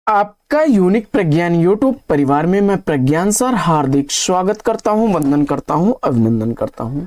आपका यूनिक प्रज्ञान यूट्यूब परिवार में मैं प्रज्ञान सर हार्दिक स्वागत करता हूं, वंदन करता हूं, अभिनंदन करता हूं।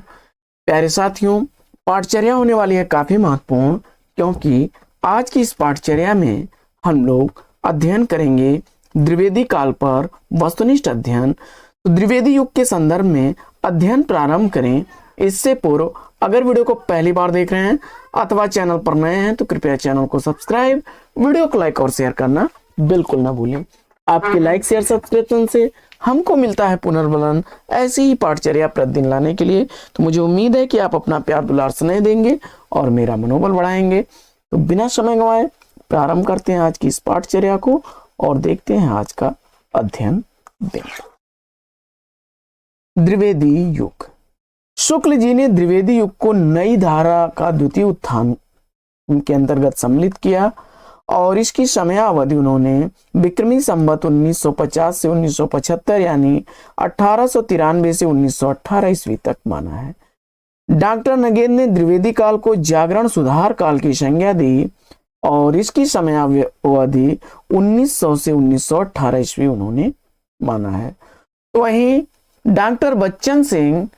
प्यारे साथियों, पाठचर्या होने वाली है काफी महत्वपूर्ण, क्योंकि आज की इस पाठचर्या में हम लोग अध्ययन करेंगे द्विवेदी काल पर वस्तुनिष्ठ अध्ययन। तो द्विवेदी युग के संदर्भ में अध्ययन प्रारंभ करें इससे पूर्व अगर वीडियो को पहली बार देख रहे हैं अथवा चैनल पर नए हैं तो कृपया चैनल को सब्सक्राइब, वीडियो को लाइक और शेयर करना बिल्कुल ना भूलें। आपके लाइक शेयर सब्सक्रिप्शन से हमको मिलता है पुनर्बलन ऐसी ही पाठचर्या प्रतिदिन लाने के लिए। तो मुझे उम्मीद है कि आप अपना प्यार दुलार स्नेह देंगे और मेरा मनोबल बढ़ाएंगे। तो बिना समय गंवाए प्रारंभ करते हैं आज की इस पाठचर्या को और देखते हैं आज का अध्ययन। द्विवेदी युग। शुक्ल जी ने द्विवेदी युग को नई धारा का द्वितीय उत्थान के अंतर्गत सम्मिलित किया और इसकी समयावधि उन्होंने विक्रमी संवत 1950 से 1975 यानी 1893 से 1918 ईस्वी तक माना है। डॉक्टर नगेन ने द्विवेदी काल को जागरण सुधार काल की संज्ञा दी और इसकी समयावधि 1900 से 1918 ईस्वी उन्होंने माना है। तो वहीं डॉक्टर बच्चन सिंह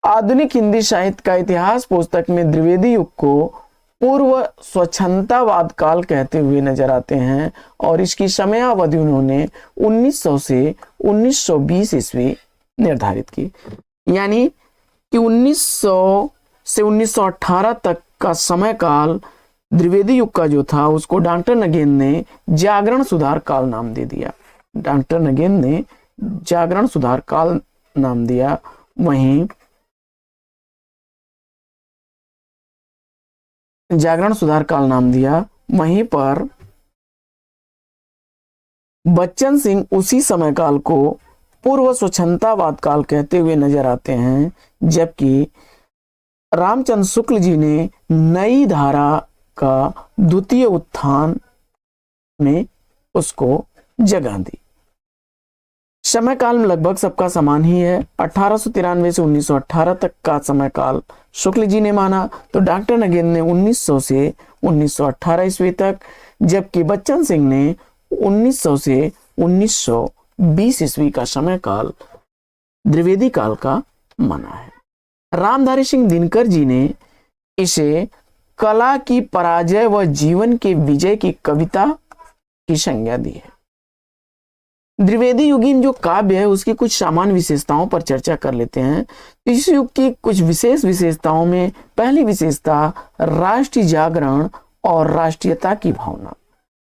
आधुनिक हिंदी साहित्य का इतिहास पुस्तक में द्विवेदी युग को पूर्व स्वच्छंदतावाद काल कहते हुए नजर आते हैं और इसकी समयावधि उन्होंने 1900 से 1920 ईस्वी निर्धारित की। यानी कि 1900 से 1918 तक का समय काल द्विवेदी युग का जो था उसको डॉक्टर नगेन ने जागरण सुधार काल नाम दे दिया। डॉक्टर नगेन ने जागरण सुधार काल नाम दिया। वहीं जागरण सुधार काल नाम दिया। वहीं पर बच्चन सिंह उसी समय काल को पूर्व स्वच्छंदतावाद काल कहते हुए नजर आते हैं, जबकि रामचंद्र शुक्ल जी ने नई धारा का द्वितीय उत्थान में उसको जगह दी। समय काल में लगभग सबका समान ही है। 1893 से 1918 तक का समय काल शुक्ल जी ने माना, तो डॉक्टर नगेन ने 1900 से 1918 ईस्वी तक, जबकि बच्चन सिंह ने 1900 से 1920 ईस्वी का समय काल द्विवेदी काल का माना है। रामधारी सिंह दिनकर जी ने इसे कला की पराजय व जीवन के विजय की कविता की संज्ञा दी है। द्विवेदी युगीन जो काव्य है उसकी कुछ सामान्य विशेषताओं पर चर्चा कर लेते हैं। इस युग की कुछ विशेष विशेषताओं में पहली विशेषता राष्ट्रीय जागरण और राष्ट्रीयता की भावना,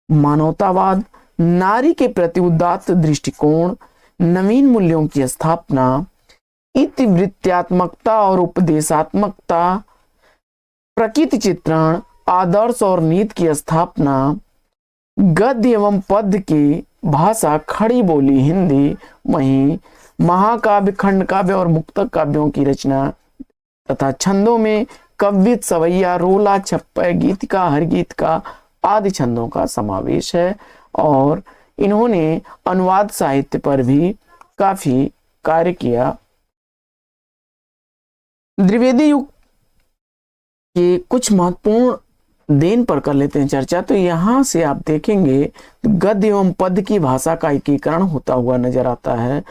मानवतावाद, नारी के प्रति उदात्त दृष्टिकोण, नवीन मूल्यों की स्थापना, इतिवृत्त्यात्मकता और उपदेशात्मकता, प्रकृति चित्रण, आदर्श और नीति की स्थापना, गद्य एवं पद्य की भाषा, खड़ी बोली हिंदी, वहीं महाकाव्य, खंड काव्य और मुक्तक काव्यों की रचना तथा छंदों में कवित, सवैया, रोला, छप्पय, गीतिका, हरगीतिका आदि छंदों का समावेश है। और इन्होंने अनुवाद साहित्य पर भी काफी कार्य किया। द्विवेदी युग के कुछ महत्वपूर्ण देन पर कर लेते हैं चर्चा। तो यहां से आप देखेंगे गद्य एवं पद्य की भाषा का एकीकरण होता हुआ नजर आता है।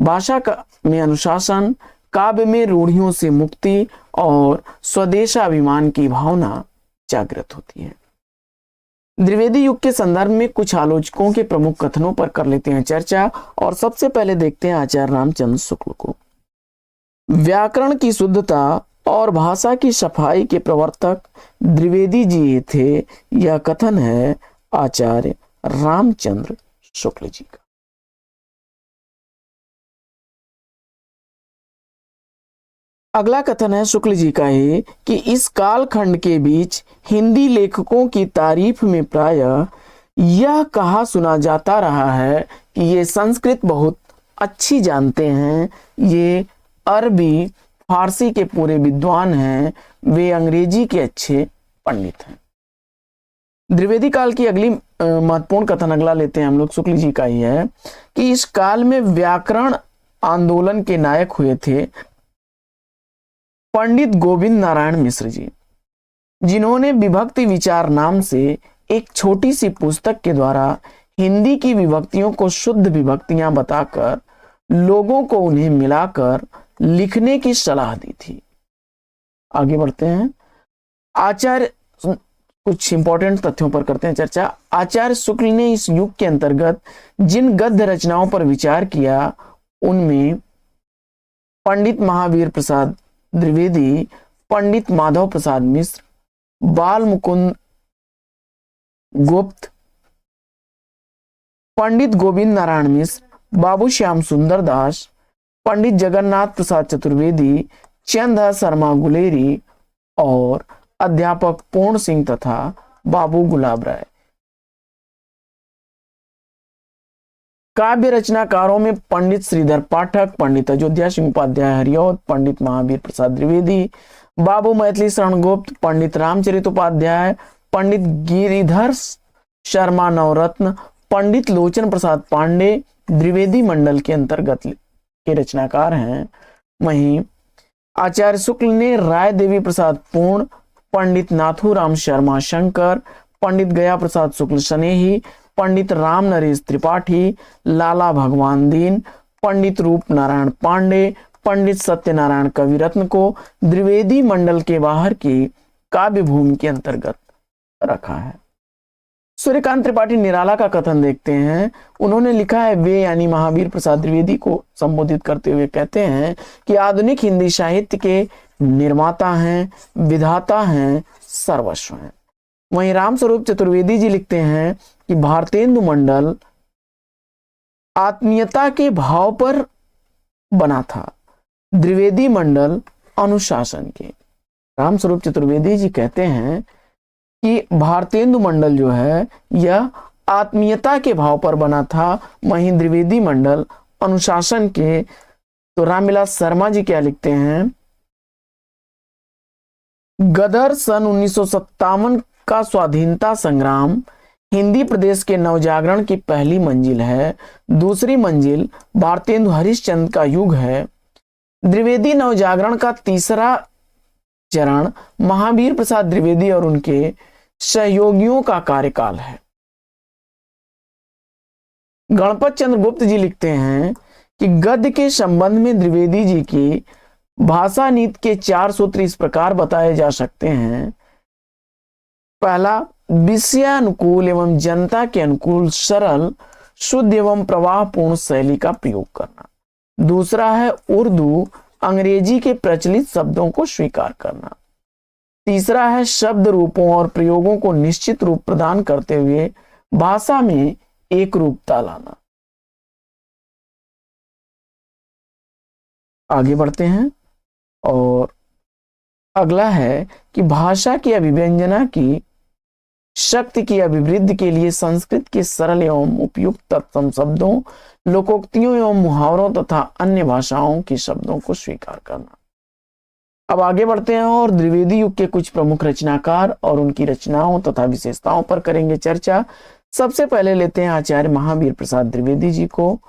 भाषा में अनुशासन, काव्य में रूढ़ियों से मुक्ति और स्वदेशाभिमान की भावना जागृत होती है। द्विवेदी युग के संदर्भ में कुछ आलोचकों के प्रमुख कथनों पर कर लेते हैं चर्चा और सबसे पहले देखते हैं आचार्य रामचंद्र शुक्ल को। व्याकरण की शुद्धता और भाषा की सफाई के प्रवर्तक द्विवेदी जी थे, यह कथन है आचार्य रामचंद्र शुक्ल जी का। अगला कथन है शुक्ल जी का ही कि इस कालखंड के बीच हिंदी लेखकों की तारीफ में प्रायः यह कहा सुना जाता रहा है कि ये संस्कृत बहुत अच्छी जानते हैं, ये अरबी फारसी के पूरे विद्वान हैं, वे अंग्रेजी के अच्छे पंडित हैं। द्विवेदी काल की अगली महत्वपूर्ण कथन अगला लेते हैं हम लोग, शुक्ल जी का ही है कि इस काल में व्याकरण आंदोलन के नायक हुए थे पंडित गोविंद नारायण मिश्र जी, जिन्होंने विभक्ति विचार नाम से एक छोटी सी पुस्तक के द्वारा हिंदी की विभक्तियों को शुद्ध विभक्तियां बताकर लोगों को उन्हें मिलाकर लिखने की सलाह दी थी। आगे बढ़ते हैं। आचार्य, कुछ इंपॉर्टेंट तथ्यों पर करते हैं चर्चा। आचार्य शुक्ल ने इस युग के अंतर्गत जिन गद्य रचनाओं पर विचार किया उनमें पंडित महावीर प्रसाद द्विवेदी, पंडित माधव प्रसाद मिश्र, बाल मुकुंद गुप्त, पंडित गोविंद नारायण मिश्र, बाबू श्याम सुंदर दास, पंडित जगन्नाथ प्रसाद चतुर्वेदी, चंद शर्मा गुलेरी और अध्यापक पूर्ण सिंह तथा बाबू गुलाब राय। काव्य रचनाकारों में पंडित श्रीधर पाठक, पंडित अयोध्या सिंह उपाध्याय हरिऔध, पंडित महावीर प्रसाद द्विवेदी, बाबू मैथिली शरण गुप्त, पंडित रामचरित उपाध्याय, पंडित गिरिधर शर्मा नवरत्न, पंडित लोचन प्रसाद पांडे द्विवेदी मंडल के अंतर्गत के रचनाकार हैं। वहीं आचार्य शुक्ल ने राय देवी प्रसाद पूर्ण, पंडित नाथूराम शर्मा शंकर, पंडित गया प्रसाद शुक्ल स्नेही, पंडित राम नरेश त्रिपाठी, लाला भगवान दीन, पंडित रूप नारायण पांडे, पंडित सत्यनारायण कविरत्न को द्विवेदी मंडल के बाहर की काव्य भूमि के अंतर्गत रखा है। सूर्यकांत त्रिपाठी निराला का कथन देखते हैं। उन्होंने लिखा है, वे यानी महावीर प्रसाद द्विवेदी को संबोधित करते हुए कहते हैं कि आधुनिक हिंदी साहित्य के निर्माता हैं, विधाता हैं, सर्वस्व हैं। वहीं रामस्वरूप चतुर्वेदी जी लिखते हैं कि भारतेंदु मंडल आत्मीयता के भाव पर बना था, द्विवेदी मंडल अनुशासन के। रामस्वरूप चतुर्वेदी जी कहते हैं कि भारतेंदु मंडल जो है यह आत्मीयता के भाव पर बना था, वहीं द्विवेदी मंडल अनुशासन के। तो रामविलास शर्मा जी क्या लिखते हैं, गदर सन 1957 का स्वाधीनता संग्राम हिंदी प्रदेश के नवजागरण की पहली मंजिल है। दूसरी मंजिल भारतेंदु हरिश्चंद्र का युग है। द्विवेदी नवजागरण का तीसरा चरण महावीर प्रसाद द्विवेदी और उनके सहयोगियों का कार्यकाल है। गणपत चंद्र गुप्त जी लिखते हैं कि गद्य के संबंध में द्विवेदी जी की भाषा नीति के 4 सूत्र इस प्रकार बताए जा सकते हैं। पहला, विषयानुकूल एवं जनता के अनुकूल सरल, शुद्ध एवं प्रवाहपूर्ण शैली का प्रयोग करना। दूसरा है उर्दू अंग्रेजी के प्रचलित शब्दों को स्वीकार करना। तीसरा है शब्द रूपों और प्रयोगों को निश्चित रूप प्रदान करते हुए भाषा में एक रूपता लाना। आगे बढ़ते हैं और अगला है कि भाषा की अभिव्यंजना की शक्ति की अभिवृद्धि के लिए संस्कृत के सरल एवं उपयुक्त तत्सम शब्दों, लोकोक्तियों एवं मुहावरों तथा अन्य भाषाओं के शब्दों को स्वीकार करना। अब आगे बढ़ते हैं और द्विवेदी युग के कुछ प्रमुख रचनाकार और उनकी रचनाओं तथा विशेषताओं पर करेंगे चर्चा। सबसे पहले लेते हैं आचार्य महावीर प्रसाद द्विवेदी जी को।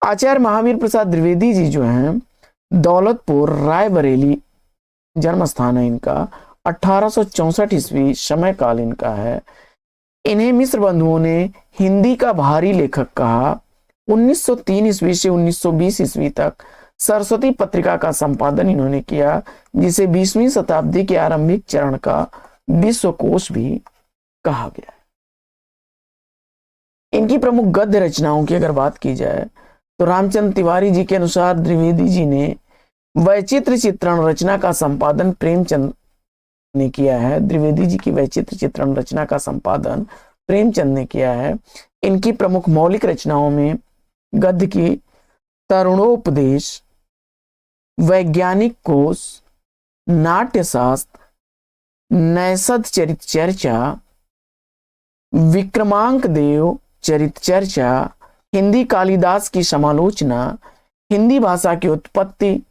आचार्य महावीर प्रसाद द्विवेदी जी जो हैं दौलतपुर रायबरेली जन्म स्थान है इनका। 1864 ईस्वी समय काल इनका है। इन्हें मिश्र बंधुओं ने हिंदी का भारी लेखक कहा। 1903 ईस्वी से 1920 ईस्वी तक सरस्वती पत्रिका का संपादन इन्होंने किया, जिसे 20वीं शताब्दी के आरंभिक चरण का विश्वकोश भी कहा गया है। इनकी प्रमुख गद्य रचनाओं की अगर बात की जाए तो रामचंद्र तिवारी जी के अनुसार द्विवेदी जी ने वैचित्र चित्रण रचना का संपादन प्रेमचंद ने किया है। द्विवेदी जी की वैचित्र चित्रण रचना का संपादन प्रेमचंद ने किया है। इनकी प्रमुख मौलिक रचनाओं में गद्य की तरुणोपदेश, वैज्ञानिक कोश, नाट्यशास्त्र, नैषध चरित चर्चा, विक्रमांक देव चरित चर्चा, हिंदी कालिदास की समालोचना, हिंदी भाषा की उत्पत्ति,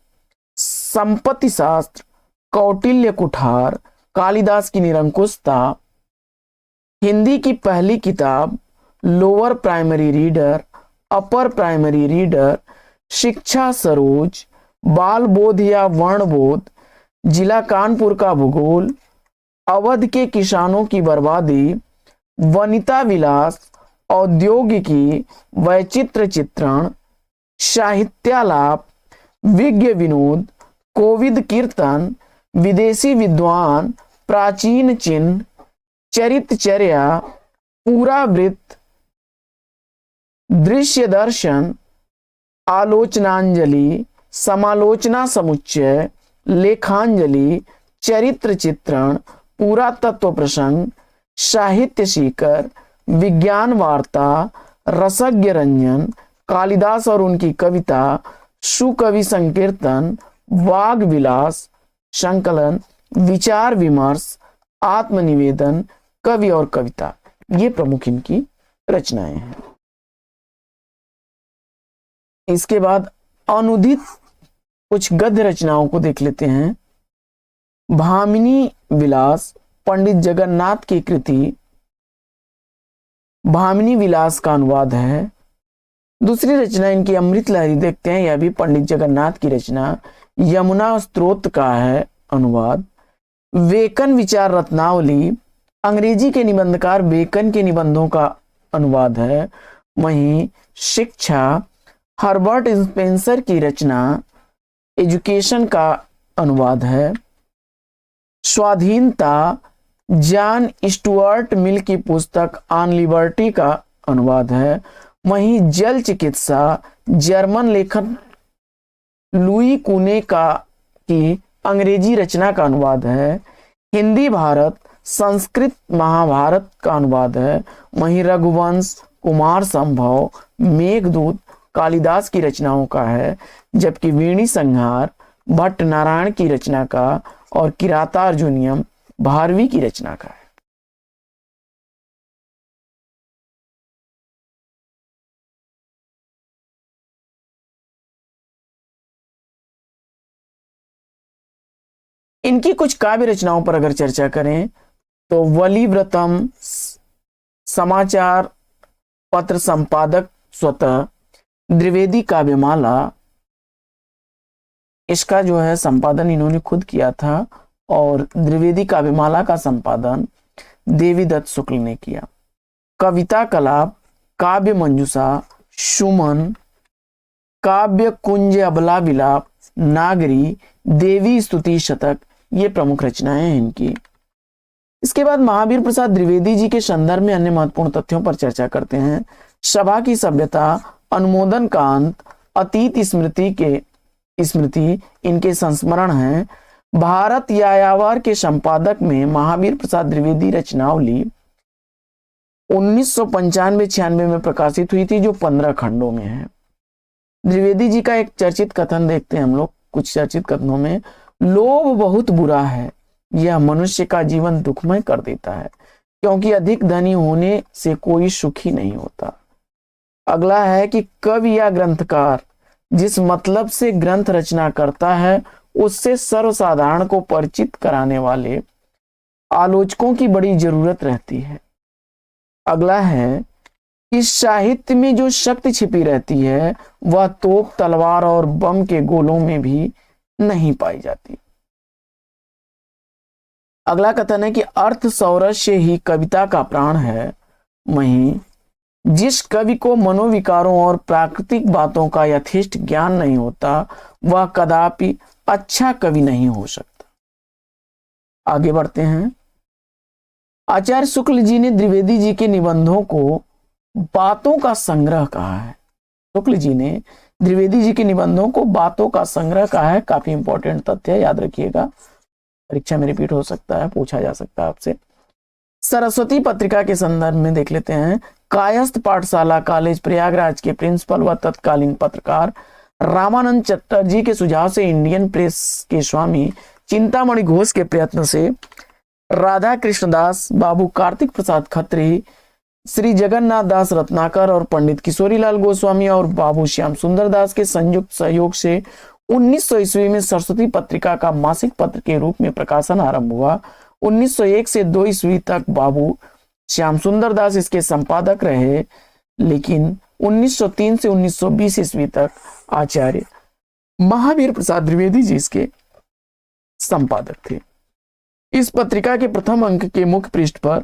संपत्ति शास्त्र, कौटिल्य कुठार, कालिदास की निरंकुशता, हिंदी की पहली किताब, lower primary reader, upper primary reader, शिक्षा सरोज, बाल बोध या वर्ण बोध, जिला कानपुर का भूगोल, अवध के किसानों की बर्बादी, वनिता विलास, औद्योगिकी, वैचित्र चित्रण, साहित्यालाप, विज्ञ विनोद, कोविद कीर्तन, विदेशी विद्वान, प्राचीन चिन्ह, चरितचर्या, पूरा वृत्त, दृश्य दर्शन, आलोचनांजलि, समालोचना समुच्चय, लेखांजलि, चरित्र चित्रण, पुरातत्व प्रसंग, साहित्य सीकर, विज्ञान वार्ता, रसज्ञ रंजन, कालिदास और उनकी कविता, सुकवि संकीर्तन, वाग विलास, संकलन, विचार विमर्श, आत्मनिवेदन, कवि और कविता, ये प्रमुख इनकी रचनाएं हैं। इसके बाद अनुदित कुछ गद्य रचनाओं को देख लेते हैं। भामिनी विलास पंडित जगन्नाथ की कृति भामिनी विलास का अनुवाद है। दूसरी रचना इनकी अमृत लहरी देखते हैं, यह भी पंडित जगन्नाथ की रचना, यमुना स्तोत्र का है अनुवाद। वेकन विचार रत्नावली अंग्रेजी के निबंधकार बेकन के निबंधों का अनुवाद है। वहीं शिक्षा हर्बर्ट स्पेंसर की रचना एजुकेशन का अनुवाद है। स्वाधीनता जॉन स्टुअर्ट मिल की पुस्तक ऑन लिबर्टी का अनुवाद है। वहीं जल चिकित्सा जर्मन लेखक लुई कुने का की अंग्रेजी रचना का अनुवाद है। हिंदी भारत संस्कृत महाभारत का अनुवाद है। वहीं रघुवंश कुमार संभव मेघदूत कालिदास की रचनाओं का है, जबकि वीणी संहार भट्ट नारायण की रचना का और किरातार्जुनियम भारवी की रचना का है। इनकी कुछ काव्य रचनाओं पर अगर चर्चा करें तो वलिव्रतम समाचार पत्र संपादक स्वतः, द्विवेदी काव्यमाला, इसका जो है संपादन इन्होंने खुद किया था, और द्विवेदी काव्यमाला का संपादन देवीदत्त शुक्ल ने किया। कविता कलाप, काव्य मंजूषा, सुमन, काव्य कुंज अबला विलाप, नागरी, देवी स्तुति शतक, ये प्रमुख रचनाएं हैं इनकी। इसके बाद महावीर प्रसाद द्विवेदी जी के संदर्भ में अन्य महत्वपूर्ण तथ्यों पर चर्चा करते हैं। सभा की सभ्यता, अनुमोदन का अंत, अतीत स्मृति इनके संस्मरण हैं। भारत यायावर के संपादक में महावीर प्रसाद द्विवेदी रचनावली 1995-96 में प्रकाशित हुई थी, जो 15 खंडों में है। द्विवेदी जी का एक चर्चित कथन देखते हैं हम लोग। कुछ चर्चित कथनों में, लोभ बहुत बुरा है, यह मनुष्य का जीवन दुखमय कर देता है, क्योंकि अधिक धनी होने से कोई सुखी नहीं होता। अगला है कि कवि या ग्रंथकार जिस मतलब से ग्रंथ रचना करता है उससे सर्वसाधारण को परिचित कराने वाले आलोचकों की बड़ी जरूरत रहती है। अगला है कि साहित्य में जो शक्ति छिपी रहती है वह तोप तलवार और बम के गोलों में भी नहीं पाई जाती। अगला कथन है कि अर्थ सौरस्य ही कविता का प्राण है। वहीं जिस कवि को मनोविकारों और प्राकृतिक बातों का यथेष्ट ज्ञान नहीं होता वह कदापि अच्छा कवि नहीं हो सकता। आगे बढ़ते हैं। आचार्य शुक्ल जी ने द्विवेदी जी के निबंधों को बातों का संग्रह कहा है। शुक्ल जी ने द्विवेदी जी के निबंधों को बातों का संग्रह कहा है। काफी इंपॉर्टेंट तथ्य है, याद रखिएगा, परीक्षा में रिपीट हो सकता है, पूछा जा सकता है आपसे। सरस्वती पत्रिका के संदर्भ में देख लेते हैं। कायस्थ पाठशाला कॉलेज प्रयागराज के प्रिंसिपल व तत्कालीन पत्रकार रामानंद चटर्जी के सुझाव से इंडियन प्रेस के स्वामी चिंतामणि घोष के प्रयत्न से राधा कृष्णदास, बाबू कार्तिक प्रसाद खत्री, श्री जगन्नाथ दास रत्नाकर और पंडित किशोरीलाल गोस्वामी और बाबू श्याम सुंदर दास के संयुक्त सहयोग से 1900 ईस्वी में सरस्वती पत्रिका का मासिक पत्र के रूप में प्रकाशन आरंभ हुआ। 1901 से 2 ईस्वी तक बाबू श्याम सुंदर दास इसके संपादक रहे, लेकिन 1903 से 1920 ईस्वी तक आचार्य महावीर प्रसाद द्विवेदी जी इसके संपादक थे। इस पत्रिका के प्रथम अंक के मुख्य पृष्ठ पर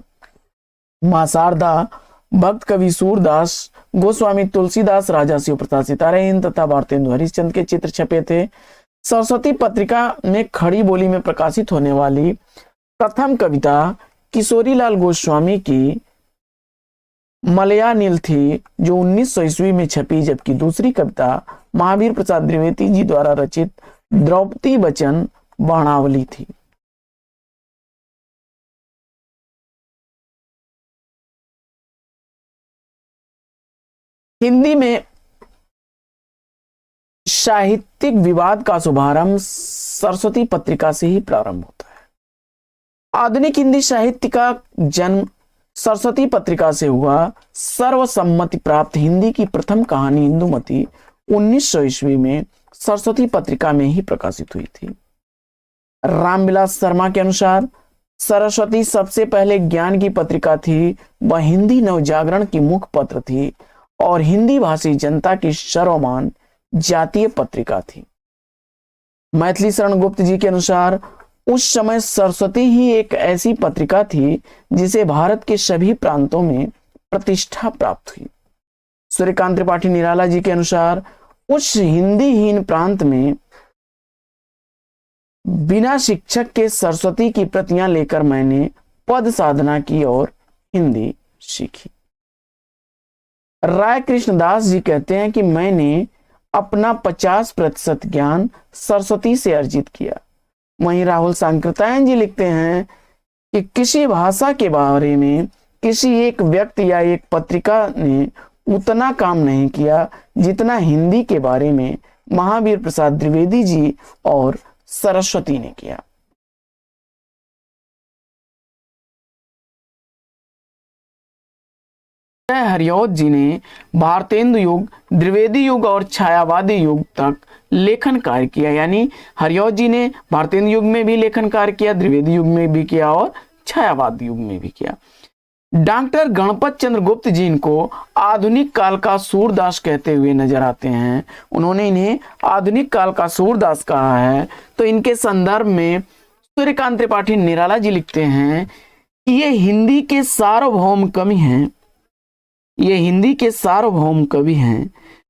मां शारदा, भक्त कवि सूरदास गोस्वामी तुलसीदास, राजा शिव प्रसाद सितारे तथा भारतेंदु हरिश्चंद्र के चित्र छपे थे। सरस्वती पत्रिका में खड़ी बोली में प्रकाशित होने वाली प्रथम कविता किशोरीलाल गोस्वामी की मलयानिल थी, जो 1900 ईस्वी में छपी, जबकि दूसरी कविता महावीर प्रसाद द्विवेदी जी द्वारा रचित द्रौपदी वचन वर्णावली थी। हिंदी में साहित्यिक विवाद का शुभारंभ सरस्वती पत्रिका से ही प्रारंभ होता है। आधुनिक हिंदी साहित्य का जन्म सरस्वती पत्रिका से हुआ। सर्वसम्मति प्राप्त हिंदी की प्रथम कहानी इंदुमती 1900 ईस्वी में सरस्वती पत्रिका में ही प्रकाशित हुई थी। रामविलास शर्मा के अनुसार सरस्वती सबसे पहले ज्ञान की पत्रिका थी। वह हिंदी नवजागरण की मुख्य पत्र थी और हिंदी भाषी जनता की सर्वमान्य जातीय पत्रिका थी। मैथिली शरण गुप्त जी के अनुसार उस समय सरस्वती ही एक ऐसी पत्रिका थी जिसे भारत के सभी प्रांतों में प्रतिष्ठा प्राप्त हुई। सूर्यकांत त्रिपाठी निराला जी के अनुसार उस हिंदीहीन प्रांत में बिना शिक्षक के सरस्वती की प्रतियां लेकर मैंने पद साधना की और हिंदी सीखी। राय कृष्णदास जी कहते हैं कि मैंने अपना 50% ज्ञान सरस्वती से अर्जित किया। वहीं राहुल सांकृत्यायन जी लिखते हैं कि किसी भाषा के बारे में किसी एक व्यक्ति या एक पत्रिका ने उतना काम नहीं किया जितना हिंदी के बारे में महावीर प्रसाद द्विवेदी जी और सरस्वती ने किया। हरिऔध जी ने भारतेंदु युग, द्विवेदी युग और छायावादी युग तक लेखन कार्य किया। यानी हरिऔध जी ने भारतेंदु युग में भी लेखन कार्य किया, द्विवेदी युग में भी किया और छायावादी युग में भी किया। डॉक्टर गणपत चंद्र गुप्त जी इनको आधुनिक काल का सूरदास कहते हुए नजर आते हैं। उन्होंने इन्हें आधुनिक काल का सूरदास कहा है। तो इनके संदर्भ में सूर्यकांत त्रिपाठी निराला जी लिखते हैं कि ये हिंदी के सार्वभौम कवि हैं। ये हिंदी के सार्वभौम कवि हैं।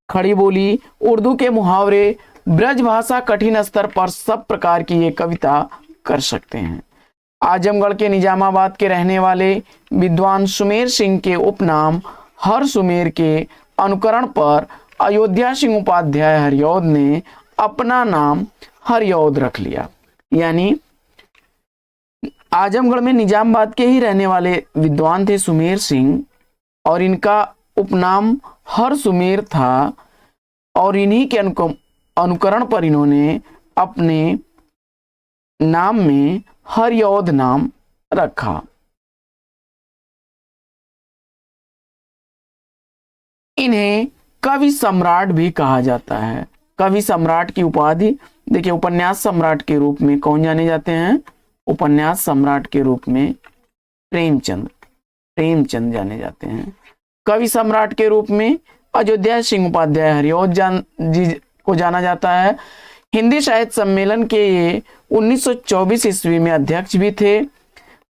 खड़ी बोली, उर्दू के मुहावरे, ब्रज भाषा कठिन स्तर पर सब प्रकार की ये कविता कर सकते हैं। आजमगढ़ के निजामाबाद के रहने वाले विद्वान सुमेर सिंह के उपनाम हर सुमेर के अनुकरण पर अयोध्या सिंह उपाध्याय हरिऔध ने अपना नाम हरिऔध रख लिया। यानी आजमगढ़ में निजामाबाद के ही रहने वाले विद्वान थे सुमेर सिंह और इनका उपनाम हर सुमेर था और इन्हीं के अनुकरण पर इन्होंने अपने नाम में हरिऔध नाम रखा। इन्हें कवि सम्राट भी कहा जाता है। कवि सम्राट की उपाधि देखिए, उपन्यास सम्राट के रूप में कौन जाने जाते हैं? उपन्यास सम्राट के रूप में प्रेमचंद जाने जाते हैं। कवि सम्राट के रूप में अयोध्या सिंह उपाध्याय हरिऔध जी को जाना जाता है। हिंदी साहित्य सम्मेलन के ये 1924 ईस्वी में अध्यक्ष भी थे।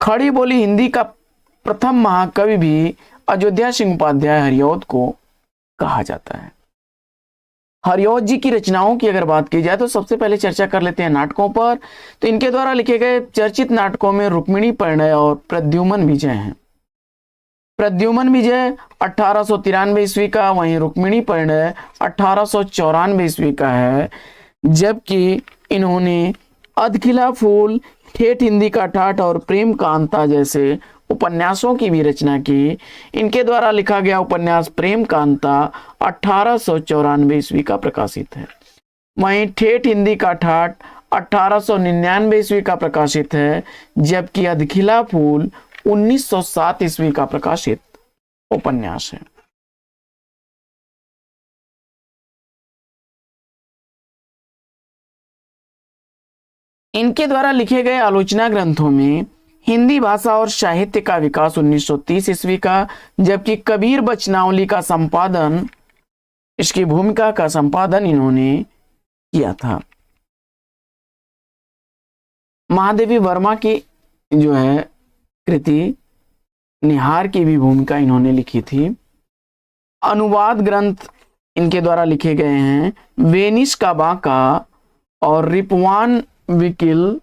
खड़ी बोली हिंदी का प्रथम महाकवि भी अयोध्या सिंह उपाध्याय हरिऔध को कहा जाता है। हरिऔध जी की रचनाओं की अगर बात की जाए तो सबसे पहले चर्चा कर लेते हैं नाटकों पर। तो इनके द्वारा लिखे गए चर्चित नाटकों में रुक्मिणी परिणय और प्रद्युमन विजय हैं। प्रद्युमन विजय 1893 ईस्वी का, वहीं रुक्मिणी परिणय 1894 ईस्वी का है। जबकि इन्होंने अधखिला फूल, ठेठ हिंदी का ठाठ और प्रेम कांता जैसे उपन्यासों की भी रचना की। इनके द्वारा लिखा गया उपन्यास प्रेम कांता 1894 ईस्वी का प्रकाशित है। वहीं ठेठ हिंदी का ठाठ 1899 ईस्वी का प्रकाशित है, जबकि अधखिला फूल 1907 ईस्वी का प्रकाशित उपन्यास है। इनके द्वारा लिखे गए आलोचना ग्रंथों में हिंदी भाषा और साहित्य का विकास 1930 ईस्वी का, जबकि कबीर बचनावली का संपादन, इसकी भूमिका का संपादन इन्होंने किया था। महादेवी वर्मा की जो है कृति निहार की भी भूमिका इन्होंने लिखी थी। अनुवाद ग्रंथ इनके द्वारा लिखे गए हैं वेनिस का बाका और रिपवान विकिल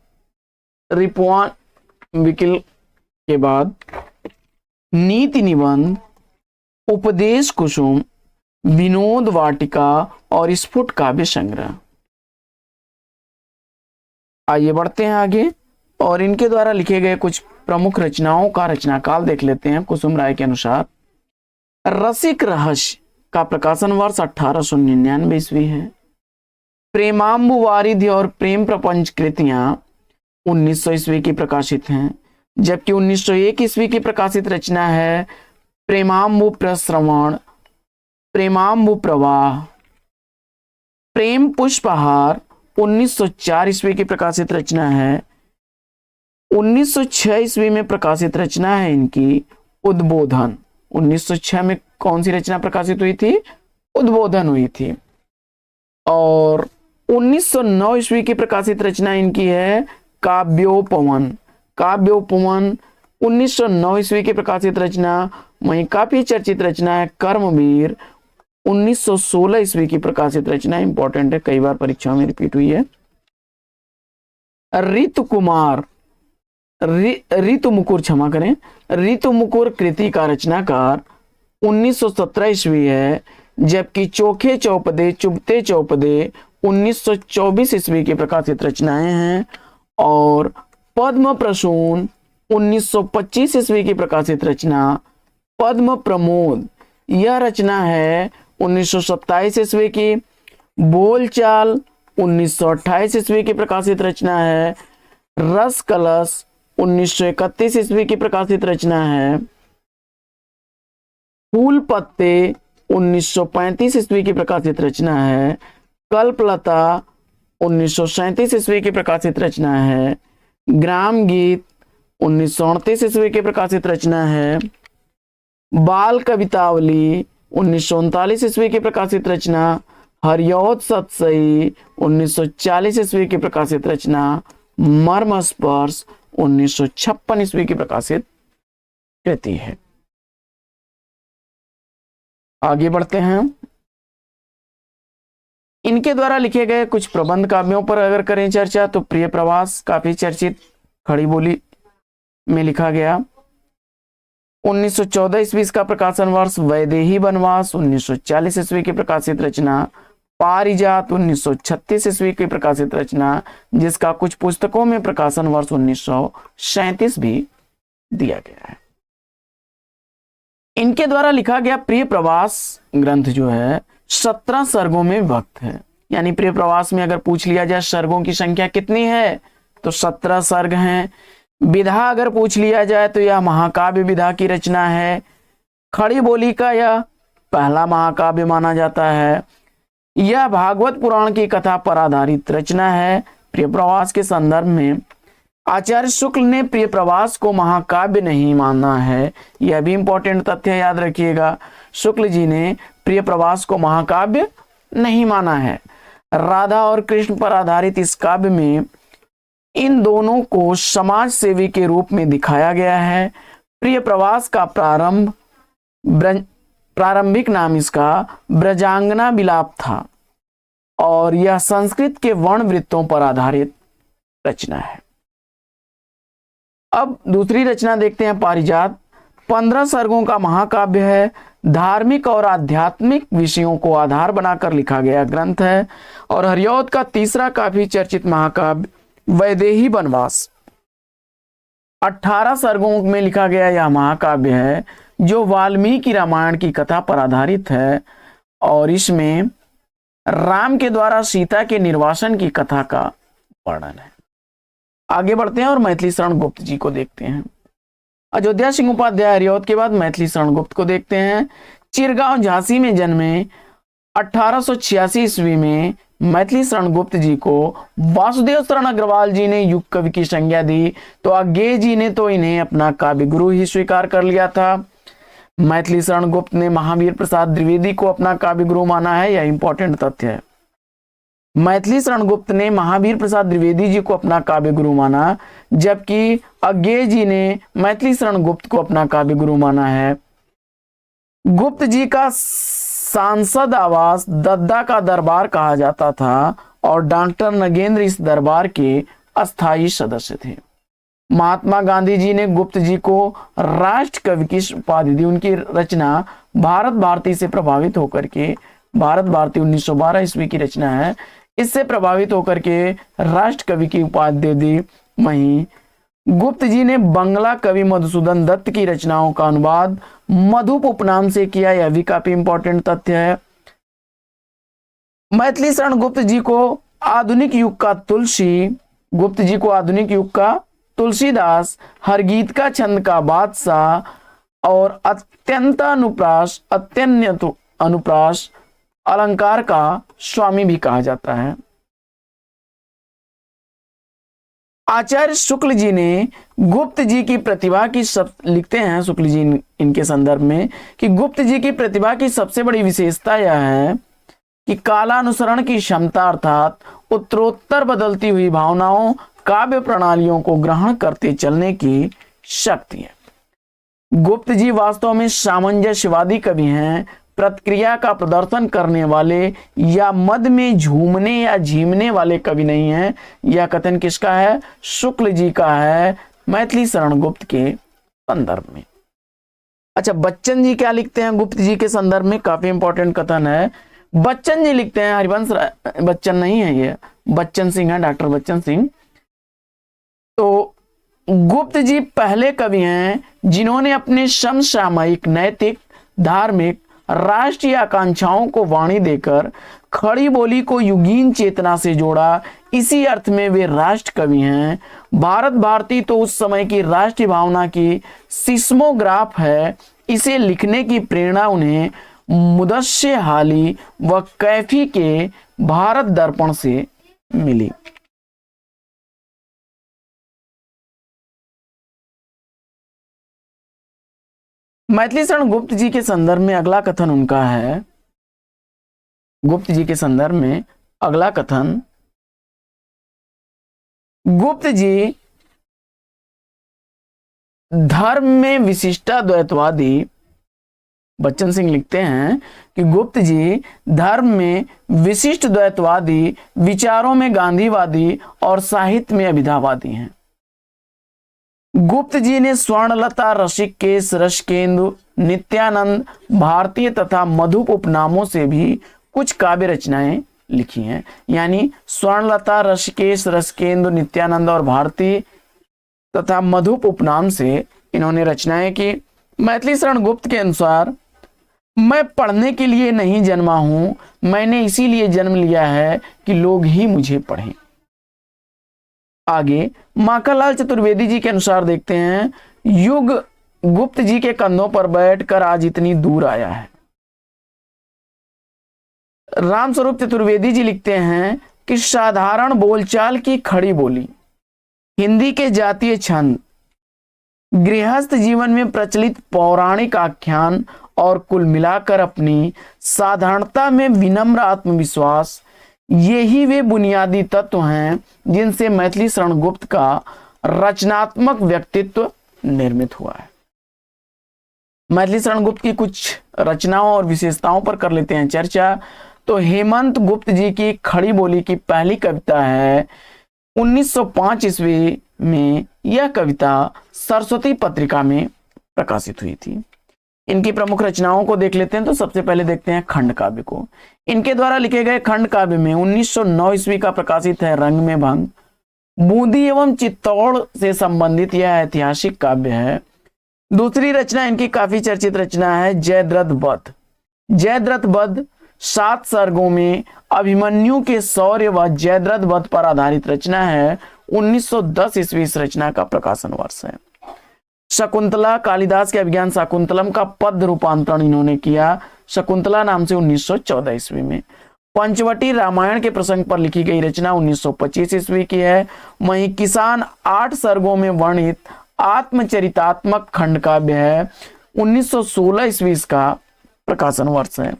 के बाद नीति निबंध, उपदेश कुसुम, विनोद वाटिका और स्फुट काव्य संग्रह। आइए बढ़ते हैं आगे और इनके द्वारा लिखे गए कुछ प्रमुख रचनाओं का रचनाकाल देख लेते हैं। कुसुम राय के अनुसार रसिक रहस्य का प्रकाशन वर्ष 1899 ईस्वी है। प्रेमाम्बु वारिधि और प्रेम प्रपंच कृतियां 1900 ईस्वी की प्रकाशित हैं, जबकि 1901 ईस्वी की प्रकाशित रचना है प्रेमाम्बु प्रश्रवण, प्रेमाम्बु प्रवाह। प्रेम पुष्पहार 1904 ईस्वी की प्रकाशित रचना है। 1906 ईस्वी में प्रकाशित रचना है इनकी उद्बोधन। 1906 में कौन सी रचना प्रकाशित हुई थी? उद्बोधन हुई थी। और 1909 ईस्वी की प्रकाशित रचना इनकी है काव्योपवन। काव्योपवन 1909 ईस्वी की प्रकाशित रचना। वहीं काफी चर्चित रचना है कर्मवीर 1916 ईस्वी की प्रकाशित रचना। इंपॉर्टेंट है, कई बार परीक्षाओं में रिपीट हुई है। ऋतुमुकुर क्षमा करें, ऋतुमुकुर कृति का रचनाकार 1917 ईस्वी है, जबकि चोखे चौपदे चुभते चौपदे 1924 ईस्वी की प्रकाशित रचनाएं हैं। और पद्म प्रसून 1925 ईस्वी की प्रकाशित रचना पद्म प्रमोद, यह रचना है 1927 ईस्वी की। बोलचाल 1928 ईस्वी की प्रकाशित रचना है। रस कलश 1931 ईस्वी की प्रकाशित रचना है। फूल पत्ते 1935 ईस्वी की प्रकाशित रचना है। कल्पलता 1937 ईस्वी की प्रकाशित रचना है। ग्राम गीत 1938 ईस्वी की प्रकाशित रचना है। बाल कवितावली 1939 ईस्वी की प्रकाशित रचना। हरियौत सतसई 1940 ईस्वी की प्रकाशित रचना। मर्म स्पर्श 1956 ईस्वी की प्रकाशित कृति है। आगे बढ़ते हैं। इनके द्वारा लिखे गए कुछ प्रबंध काव्यों पर अगर करें चर्चा तो प्रिय प्रवास काफी चर्चित खड़ी बोली में लिखा गया। 1914 ईस्वी का प्रकाशन वर्ष। वैदेही वनवास 1940 ईस्वी की प्रकाशित रचना। पारिजात 1936 ईस्वी की प्रकाशित रचना, जिसका कुछ पुस्तकों में प्रकाशन वर्ष 1937 भी दिया गया है। इनके द्वारा लिखा गया प्रिय प्रवास ग्रंथ जो है 17 सर्गों में विभक्त है। यानी प्रिय प्रवास में अगर पूछ लिया जाए सर्गों की संख्या कितनी है तो 17 सर्ग हैं। विधा अगर पूछ लिया जाए तो यह महाकाव्य विधा की रचना है। खड़ी बोली का यह पहला महाकाव्य माना जाता है। यह भागवत पुराण की कथा पर आधारित रचना है। प्रिय प्रवास के संदर्भ में आचार्य शुक्ल ने प्रिय प्रवास को महाकाव्य नहीं माना है। यह भी इंपॉर्टेंट तथ्य याद रखिएगा। शुक्ल जी ने प्रिय प्रवास को महाकाव्य नहीं माना है। राधा और कृष्ण पर आधारित इस काव्य में इन दोनों को समाज सेवी के रूप में दिखाया गया है। प्रिय प्रवास का प्रारंभिक नाम इसका ब्रजांगना विलाप था और यह संस्कृत के वर्ण वृत्तों पर आधारित रचना है। अब दूसरी रचना देखते हैं पारिजात। 15 सर्गों का महाकाव्य है। धार्मिक और आध्यात्मिक विषयों को आधार बनाकर लिखा गया ग्रंथ है। और हरियौत का तीसरा काफी चर्चित महाकाव्य वैदेही वनवास 18 सर्गों में लिखा गया यह महाकाव्य है, जो वाल्मीकि रामायण की कथा पर आधारित है। और इसमें राम के द्वारा सीता के निर्वासन की कथा का वर्णन है। आगे बढ़ते हैं और मैथिली शरण गुप्त जी को देखते हैं। अयोध्या सिंह उपाध्याय हरियौत के बाद मैथिली शरण गुप्त को देखते हैं। चिरगांव झांसी में जन्मे। 1886 ईस्वी में मैथिली शरण गुप्त जी को वासुदेव शरण अग्रवाल जी ने युग कवि की संज्ञा दी, तो आगे जी ने तो इन्हें अपना काव्य गुरु ही स्वीकार कर लिया था। मैथिली शरण गुप्त ने महावीर प्रसाद द्विवेदी को अपना काव्य गुरु माना है। यह इंपॉर्टेंट तथ्य है। मैथिली शरण गुप्त ने महावीर प्रसाद द्विवेदी जी को अपना काव्य गुरु माना, जबकि अज्ञेय जी ने मैथिली शरण गुप्त को अपना काव्य गुरु माना है। गुप्त जी का सांसद आवास दद्दा का दरबार कहा जाता था और डॉक्टर नगेंद्र इस दरबार के अस्थायी सदस्य थे। महात्मा गांधी जी ने गुप्त जी को राष्ट्र कवि की उपाधि दी। उनकी रचना भारत भारती से प्रभावित होकर के, भारत भारती 1912 ईस्वी की रचना है, इससे प्रभावित होकर के राष्ट्र कवि की उपाधि दे दी। वहीं गुप्त जी ने बंगला कवि मधुसूदन दत्त की रचनाओं का अनुवाद मधुप उपनाम से किया। यह भी काफी इंपॉर्टेंट तथ्य है। मैथिली शरण गुप्त जी को आधुनिक युग का गुप्त जी को आधुनिक युग का तुलसीदास, हरगीत का छंद का बादशाह और अत्यंत अनुप्रास अलंकार का स्वामी भी कहा जाता है। आचार्य शुक्ल जी ने गुप्त जी की प्रतिभा की लिखते हैं शुक्ल जी इनके संदर्भ में कि गुप्त जी की प्रतिभा की सबसे बड़ी विशेषता यह है कि कालानुसरण की क्षमता, अर्थात उत्तरोत्तर बदलती हुई भावनाओं, काव्य प्रणालियों को ग्रहण करते चलने की शक्ति है। गुप्त जी वास्तव में सामंजस्यवादी कवि हैं, प्रतिक्रिया का प्रदर्शन करने वाले या मद में झूमने या झीमने वाले कवि नहीं हैं। यह कथन किसका है? शुक्ल जी का है, मैथिली शरण गुप्त के संदर्भ में। अच्छा, बच्चन जी क्या लिखते हैं गुप्त जी के संदर्भ में? काफी इंपॉर्टेंट कथन है। बच्चन जी लिखते हैं, हरिवंश बच्चन नहीं है, ये बच्चन सिंह है, डॉक्टर बच्चन सिंह। तो गुप्त जी पहले कवि हैं जिन्होंने अपने समसामयिक, नैतिक, धार्मिक, राष्ट्रीय आकांक्षाओं को वाणी देकर खड़ी बोली को युगीन चेतना से जोड़ा। इसी अर्थ में वे राष्ट्र कवि हैं। भारत भारती तो उस समय की राष्ट्रीय भावना की सिस्मोग्राफ है। इसे लिखने की प्रेरणा उन्हें मुदस्से हाली व कैफी के भारत दर्पण से मिली। मैथिली शरण गुप्त जी के संदर्भ में अगला कथन उनका है। गुप्त जी के संदर्भ में अगला कथन, गुप्त जी धर्म में विशिष्टाद्वैतवादी, बच्चन सिंह लिखते हैं कि गुप्त जी धर्म में विशिष्ट द्वैतवादी, विचारों में गांधीवादी और साहित्य में अभिधावादी हैं। गुप्त जी ने स्वर्णलता, रसिकेश, रसकेंदु, नित्यानंद, भारतीय तथा मधुप उपनामों से भी कुछ काव्य रचनाएं लिखी हैं। यानी स्वर्णलता, रसिकेश, रसकेंदु, नित्यानंद और भारतीय तथा मधुप उपनाम से इन्होंने रचनाएं की। मैथिली शरण गुप्त के अनुसार, मैं पढ़ने के लिए नहीं जन्मा हूं, मैंने इसीलिए जन्म लिया है कि लोग ही मुझे पढ़ें। आगे माखनलाल चतुर्वेदी जी के अनुसार देखते हैं, युग गुप्त जी के कंधों पर बैठकर आज इतनी दूर आया है। रामस्वरूप चतुर्वेदी जी लिखते हैं कि साधारण बोलचाल की खड़ी बोली, हिंदी के जातीय छंद, गृहस्थ जीवन में प्रचलित पौराणिक आख्यान और कुल मिलाकर अपनी साधारणता में विनम्र आत्मविश्वास, यही वे बुनियादी तत्व हैं जिनसे मैथिली शरण गुप्त का रचनात्मक व्यक्तित्व निर्मित हुआ है। मैथिली शरण गुप्त की कुछ रचनाओं और विशेषताओं पर कर लेते हैं चर्चा। तो हेमंत गुप्त जी की खड़ी बोली की पहली कविता है 1905 ईस्वी में। यह कविता सरस्वती पत्रिका में प्रकाशित हुई थी। इनकी प्रमुख रचनाओं को देख लेते हैं। तो सबसे पहले देखते हैं खंड काव्य को। इनके द्वारा लिखे गए खंड काव्य में 1909 ईस्वी का प्रकाशित है रंग में भंग। बूंदी एवं चित्तौड़ से संबंधित यह ऐतिहासिक काव्य है। दूसरी रचना इनकी काफी चर्चित रचना है जयद्रथ वध। जयद्रथ वध 7 सर्गों में अभिमन्यु के शौर्य व जयद्रथ वध पर आधारित रचना है। 1910 ईस्वी इस रचना का प्रकाशन वर्ष है। शकुंतला, कालिदास के अभिज्ञान शाकुंतलम का पद रूपांतरण इन्होंने किया शकुंतला नाम से 1914 ईस्वी में। पंचवटी रामायण के प्रसंग पर लिखी गई रचना 1925 ईस्वी की है। वहीं किसान 8 सर्गों में वर्णित आत्मचरितात्मक खंड काव्य है। 1916 ईस्वी इसका प्रकाशन वर्ष है।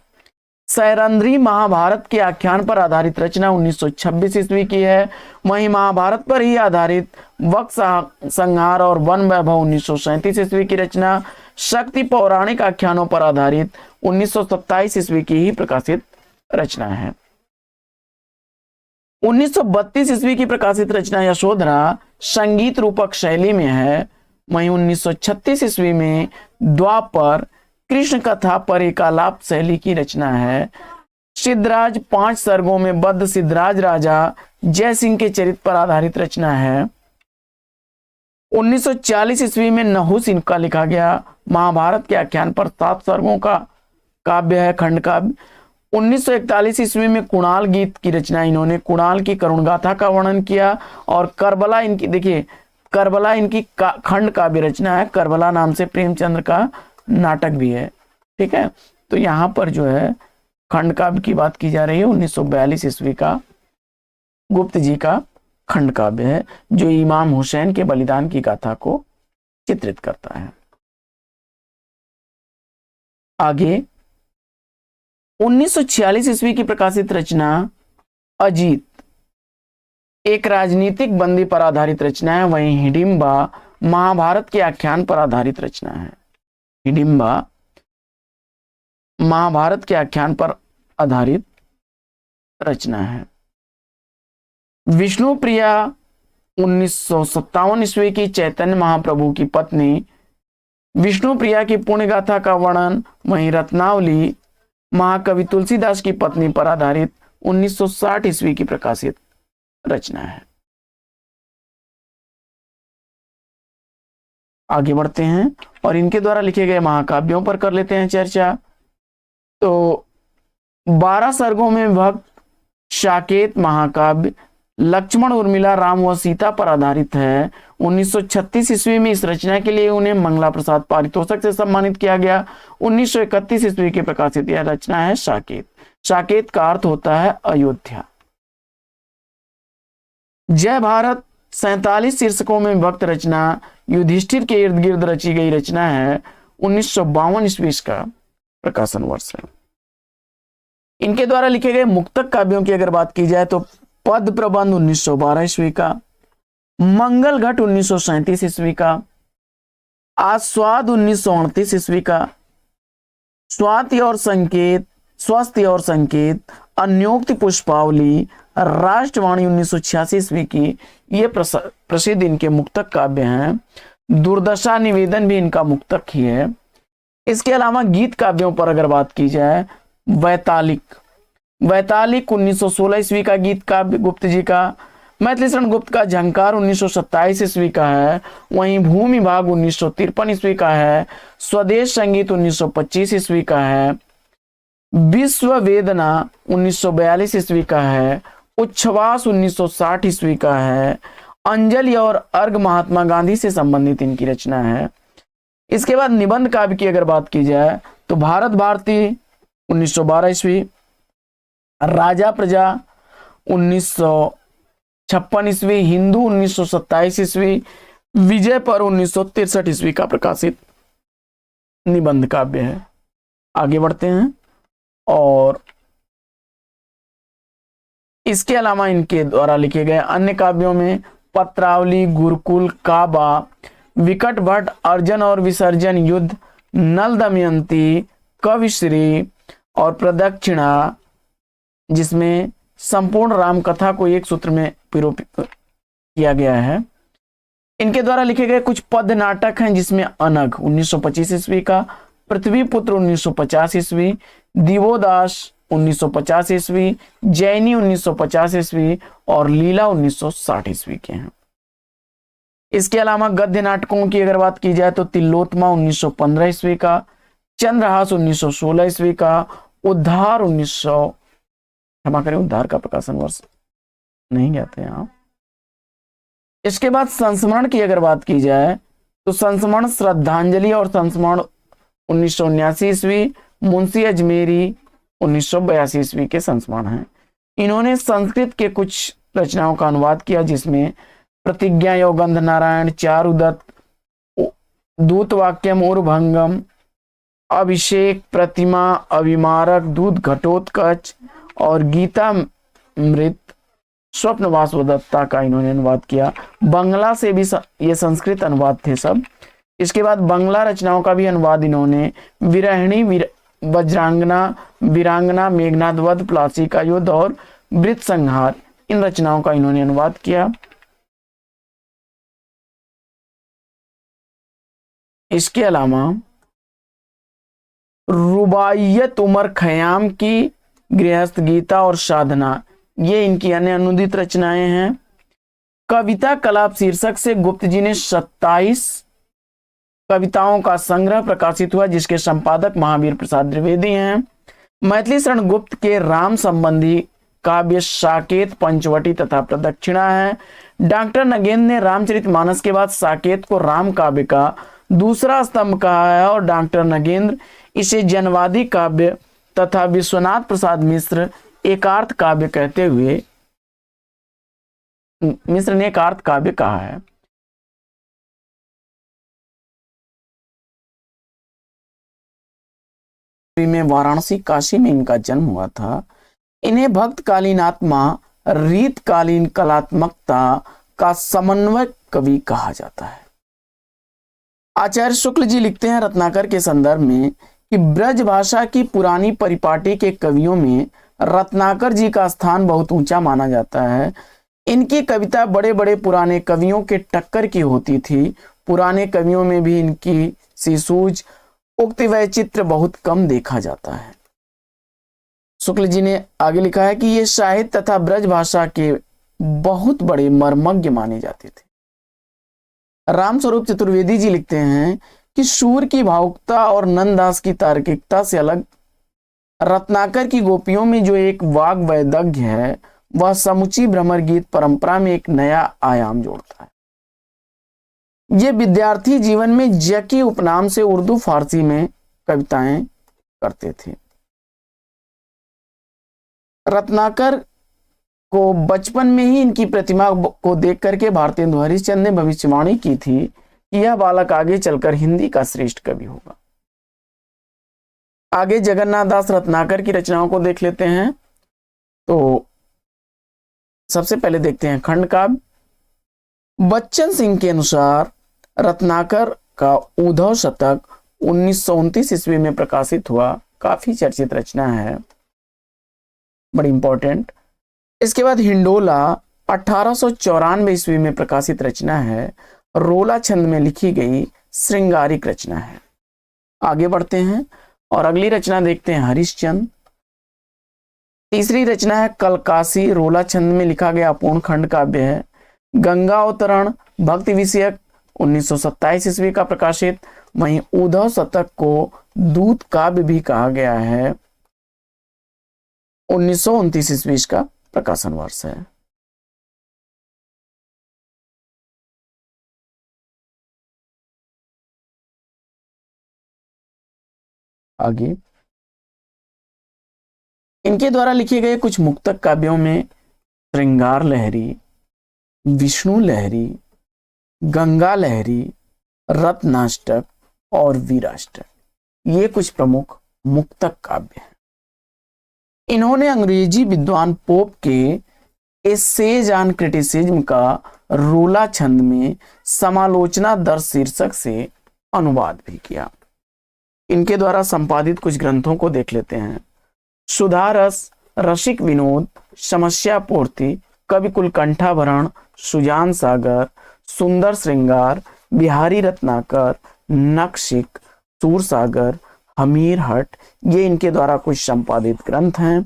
सैरंध्री महाभारत के आख्यान पर आधारित रचना 1926 ईस्वी की है। वहीं महाभारत पर ही आधारित वक्स संहार और वन वैभव 1937 ईस्वी की रचना। शक्ति पौराणिक आख्यानों पर आधारित 1927 ईस्वी की ही प्रकाशित रचना है। 1932 ईस्वी की प्रकाशित रचना यशोधरा संगीत रूपक शैली में है। वहीं 1936 ईस्वी में द्वापर कृष्ण कथा पर एकालाप शैली की रचना है। सिद्धराज 5 सर्गों में बद्ध सिद्धराज राजा जय सिंह के चरित्र पर आधारित रचना है। 1940 ईस्वी में नहुस इनका लिखा गया महाभारत के आख्यान पर 7 सर्गों का काव्य है, खंड काव्य। 1941 ईस्वी में कुणाल गीत की रचना, इन्होंने कुणाल की करुण गाथा का वर्णन किया। और करबला इनकी, देखिए करबला इनकी खंड काव्य रचना है। करबला नाम से प्रेमचंद्र का नाटक भी है, ठीक है। तो यहां पर जो है खंड काव्य की बात की जा रही है। 1942 ईस्वी का गुप्त जी का खंड काव्य है, जो इमाम हुसैन के बलिदान की गाथा को चित्रित करता है। आगे 1946 ईस्वी की प्रकाशित रचना अजीत एक राजनीतिक बंदी पर आधारित रचना है। वहीं हिडिंबा महाभारत के आख्यान पर आधारित रचना है। हिडिंबा महाभारत के आख्यान पर आधारित रचना है। विष्णुप्रिया 1957 ईस्वी की चैतन्य महाप्रभु की पत्नी विष्णुप्रिया की पुण्य गाथा का वर्णन। वहीं रत्नावली महाकवि तुलसीदास की पत्नी पर आधारित 1960 ईस्वी की प्रकाशित रचना है। आगे बढ़ते हैं और इनके द्वारा लिखे गए महाकाव्यों पर कर लेते हैं चर्चा। तो 12 सर्गों में विभक्त साकेत महाकाव्य लक्ष्मण उर्मिला राम व सीता पर आधारित है। 1936 ईस्वी में इस रचना के लिए उन्हें मंगला प्रसाद पारितोषिक से सम्मानित किया गया। 1931 ईस्वी की प्रकाशित यह रचना है साकेत। साकेत का अर्थ होता है अयोध्या। जय भारत 47 शीर्षकों में विभक्त रचना युधिष्ठिर के इर्द गिर्द रची गई रचना है। 1952 ईस्वी का प्रकाशन वर्ष है। इनके द्वारा लिखे गए मुक्तक काव्यों की अगर बात की जाए तो पद प्रबंध 1912 ईस्वी का, मंगल घट 1937 ईस्वी का, आस्वाद 1938 ईस्वी का, स्वाति और संकेत, स्वस्ति और संकेत, अन्योक्ति पुष्पावली, राष्ट्रवाणी 1986 ईस्वी की ये प्रसिद्ध इनके मुक्तक काव्य हैं। दुर्दशा निवेदन भी इनका मुक्तक ही है। इसके अलावा गीत काव्यों पर अगर बात की जाए, वैतालिक 1916 ईस्वी का गीत काव्य गुप्त जी का। मैथिली शरण गुप्त का झंकार 1927 ईस्वी का है। वहीं भूमि भाग 1953 ईस्वी का है। स्वदेश संगीत 1925 ईस्वी का है। विश्व वेदना 1942 ईस्वी का है। उच्छ्वास 1960 ईस्वी का है। अंजलि और अर्घ महात्मा गांधी से संबंधित इनकी रचना है। इसके बाद निबंध काव्य की अगर बात की जाए तो भारत भारती 1912 ईस्वी, राजा प्रजा 1956 ईस्वी, हिंदू 1927 ईस्वी, विजय पर 1963 ईस्वी का प्रकाशित निबंध काव्य है। आगे बढ़ते हैं और इसके अलावा इनके द्वारा लिखे गए अन्य काव्यों में पत्रावली, गुरुकुल, काबा, विकट भट्ट, अर्जन और विसर्जन, युद्ध, नल दमयंती, कविश्री और प्रदक्षिणा, जिसमें संपूर्ण राम कथा को एक सूत्र में पिरोपित किया गया है। इनके द्वारा लिखे गए कुछ पद नाटक हैं, जिसमें अनघ 1925 ईस्वी का, पृथ्वीपुत्र 1950 ईस्वी, दिवोदास 1950 ईस्वी, जैनी 1950 ईस्वी और लीला 1960 ईस्वी के हैं। इसके अलावा गद्य नाटकों की अगर बात की जाए तो तिलोत्तमा 1915 ईस्वी का, चंद्रहास 1916 ईस्वी का, उद्धार उद्धार का प्रकाशन वर्ष नहीं कहते हैं आप। इसके बाद संस्मरण की अगर बात की जाए तो संस्मरण श्रद्धांजलि और संस्मरण 1979 ईस्वी, मुंशी अजमेरी 1982 ईस्वी के संस्मरण हैं। इन्होंने संस्कृत के कुछ रचनाओं का अनुवाद किया, जिसमें प्रतिज्ञा योगंध नारायण, चारुदत्त, दूत वाक्यम, उर्भंगम, अभिषेक, प्रतिमा, अभिमारक, दूध घटोत्कच और गीता मृत, स्वप्न वासवदत्ता का इन्होंने अनुवाद किया। बंगला से भी ये संस्कृत अनुवाद थे सब। इसके बाद बंगला रचनाओं का भी अनुवाद इन्होंने विरहिणी, वज्रांगना, वीरांगना, मेघनाद वध, प्लासी का युद्ध और वृत्त संहार, इन रचनाओं का इन्होंने अनुवाद किया। इसके अलावा रुबाइयत उमर खयाम की गृहस्थ गीता और साधना, ये इनकी अन्य अनुदित रचनाएं हैं। कविता कलाप शीर्षक से गुप्त जी ने 27 कविताओं का संग्रह प्रकाशित हुआ, जिसके संपादक महावीर प्रसाद द्विवेदी हैं। मैथिली शरण गुप्त के राम संबंधी काव्य साकेत, पंचवटी तथा प्रदक्षिणा है। डॉक्टर नगेंद्र ने रामचरितमानस के बाद साकेत को राम काव्य का दूसरा स्तंभ कहा है और डॉक्टर नगेंद्र इसे जनवादी काव्य तथा विश्वनाथ प्रसाद मिश्र एकार्थ काव्य कहते हुए, मिश्र ने एकार्थ काव्य कहा है। में वाराणसी काशी में इनका जन्म हुआ था। इन्हें भक्तकालीन आत्मा, रीतकालीन कलात्मकता का समन्वय कवि कहा जाता है। आचार्य शुक्ल जी लिखते हैं रत्नाकर के संदर्भ में कि ब्रज भाषा की पुरानी परिपाटी के कवियों में रत्नाकर जी का स्थान बहुत ऊंचा माना जाता है। इनकी कविता बड़े बड़े पुराने कवियों के टक्कर की होती थी। पुराने कवियों में भी इनकी सी सूझ, उक्ति वैचित्र बहुत कम देखा जाता है। शुक्ल जी ने आगे लिखा है कि ये साहित्य तथा ब्रज भाषा के बहुत बड़े मर्मज्ञ माने जाते थे। रामस्वरूप चतुर्वेदी जी लिखते हैं कि सूर की भावुकता और नंददास की तार्किकता से अलग रत्नाकर की गोपियों में जो एक वाग वैदग्ध्य है, वह समुची भ्रमर गीत परंपरा में एक नया आयाम जोड़ता है। ये विद्यार्थी जीवन में जकी उपनाम से उर्दू फारसी में कविताएं करते थे। रत्नाकर को बचपन में ही इनकी प्रतिमा को देख करके भारतेंदु हरिश्चंद्र ने भविष्यवाणी की थी कि यह बालक आगे चलकर हिंदी का श्रेष्ठ कवि होगा। आगे जगन्नाथ दास रत्नाकर की रचनाओं को देख लेते हैं। तो सबसे पहले देखते हैं खंड काव्य। बच्चन सिंह के अनुसार रत्नाकर का उद्धव शतक 1929 ईस्वी में प्रकाशित हुआ, काफी चर्चित रचना है, बड़ी इंपॉर्टेंट। इसके बाद हिंडोला 1894 ईस्वी में प्रकाशित रचना है, रोला छंद में लिखी गई श्रृंगारिक रचना है। आगे बढ़ते हैं और अगली रचना देखते हैं हरिश्चंद्र। तीसरी रचना है कलकासी, रोला छंद में लिखा गया पूर्ण खंड काव्य है। गंगा अवतरण भक्ति विषयक 1927 ईस्वी का प्रकाशित। वहीं उद्धव शतक को दूत काव्य भी कहा गया है, 1929 ईस्वी का प्रकाशन वर्ष है। आगे इनके द्वारा लिखे गए कुछ मुक्तक काव्यों में श्रृंगार लहरी, विष्णु लहरी, गंगा लहरी, रत्नाष्टक और वीराष्टक, ये कुछ प्रमुख मुक्तक काव्य हैं। इन्होंने अंग्रेजी विद्वान पोप के एसेज ऑन क्रिटिसिज्म का रोला छंद में समालोचना दर्श शीर्षक से अनुवाद भी किया। इनके द्वारा संपादित कुछ ग्रंथों को देख लेते हैं। सुधारस, रसिक विनोद, समस्या पूर्ति, कविकुल कंठाभरण, सुजान सागर, सुंदर श्रृंगार, बिहारी रत्नाकर, नक्शिक, सूरसागर, हमीर हट, ये इनके द्वारा कुछ संपादित ग्रंथ हैं।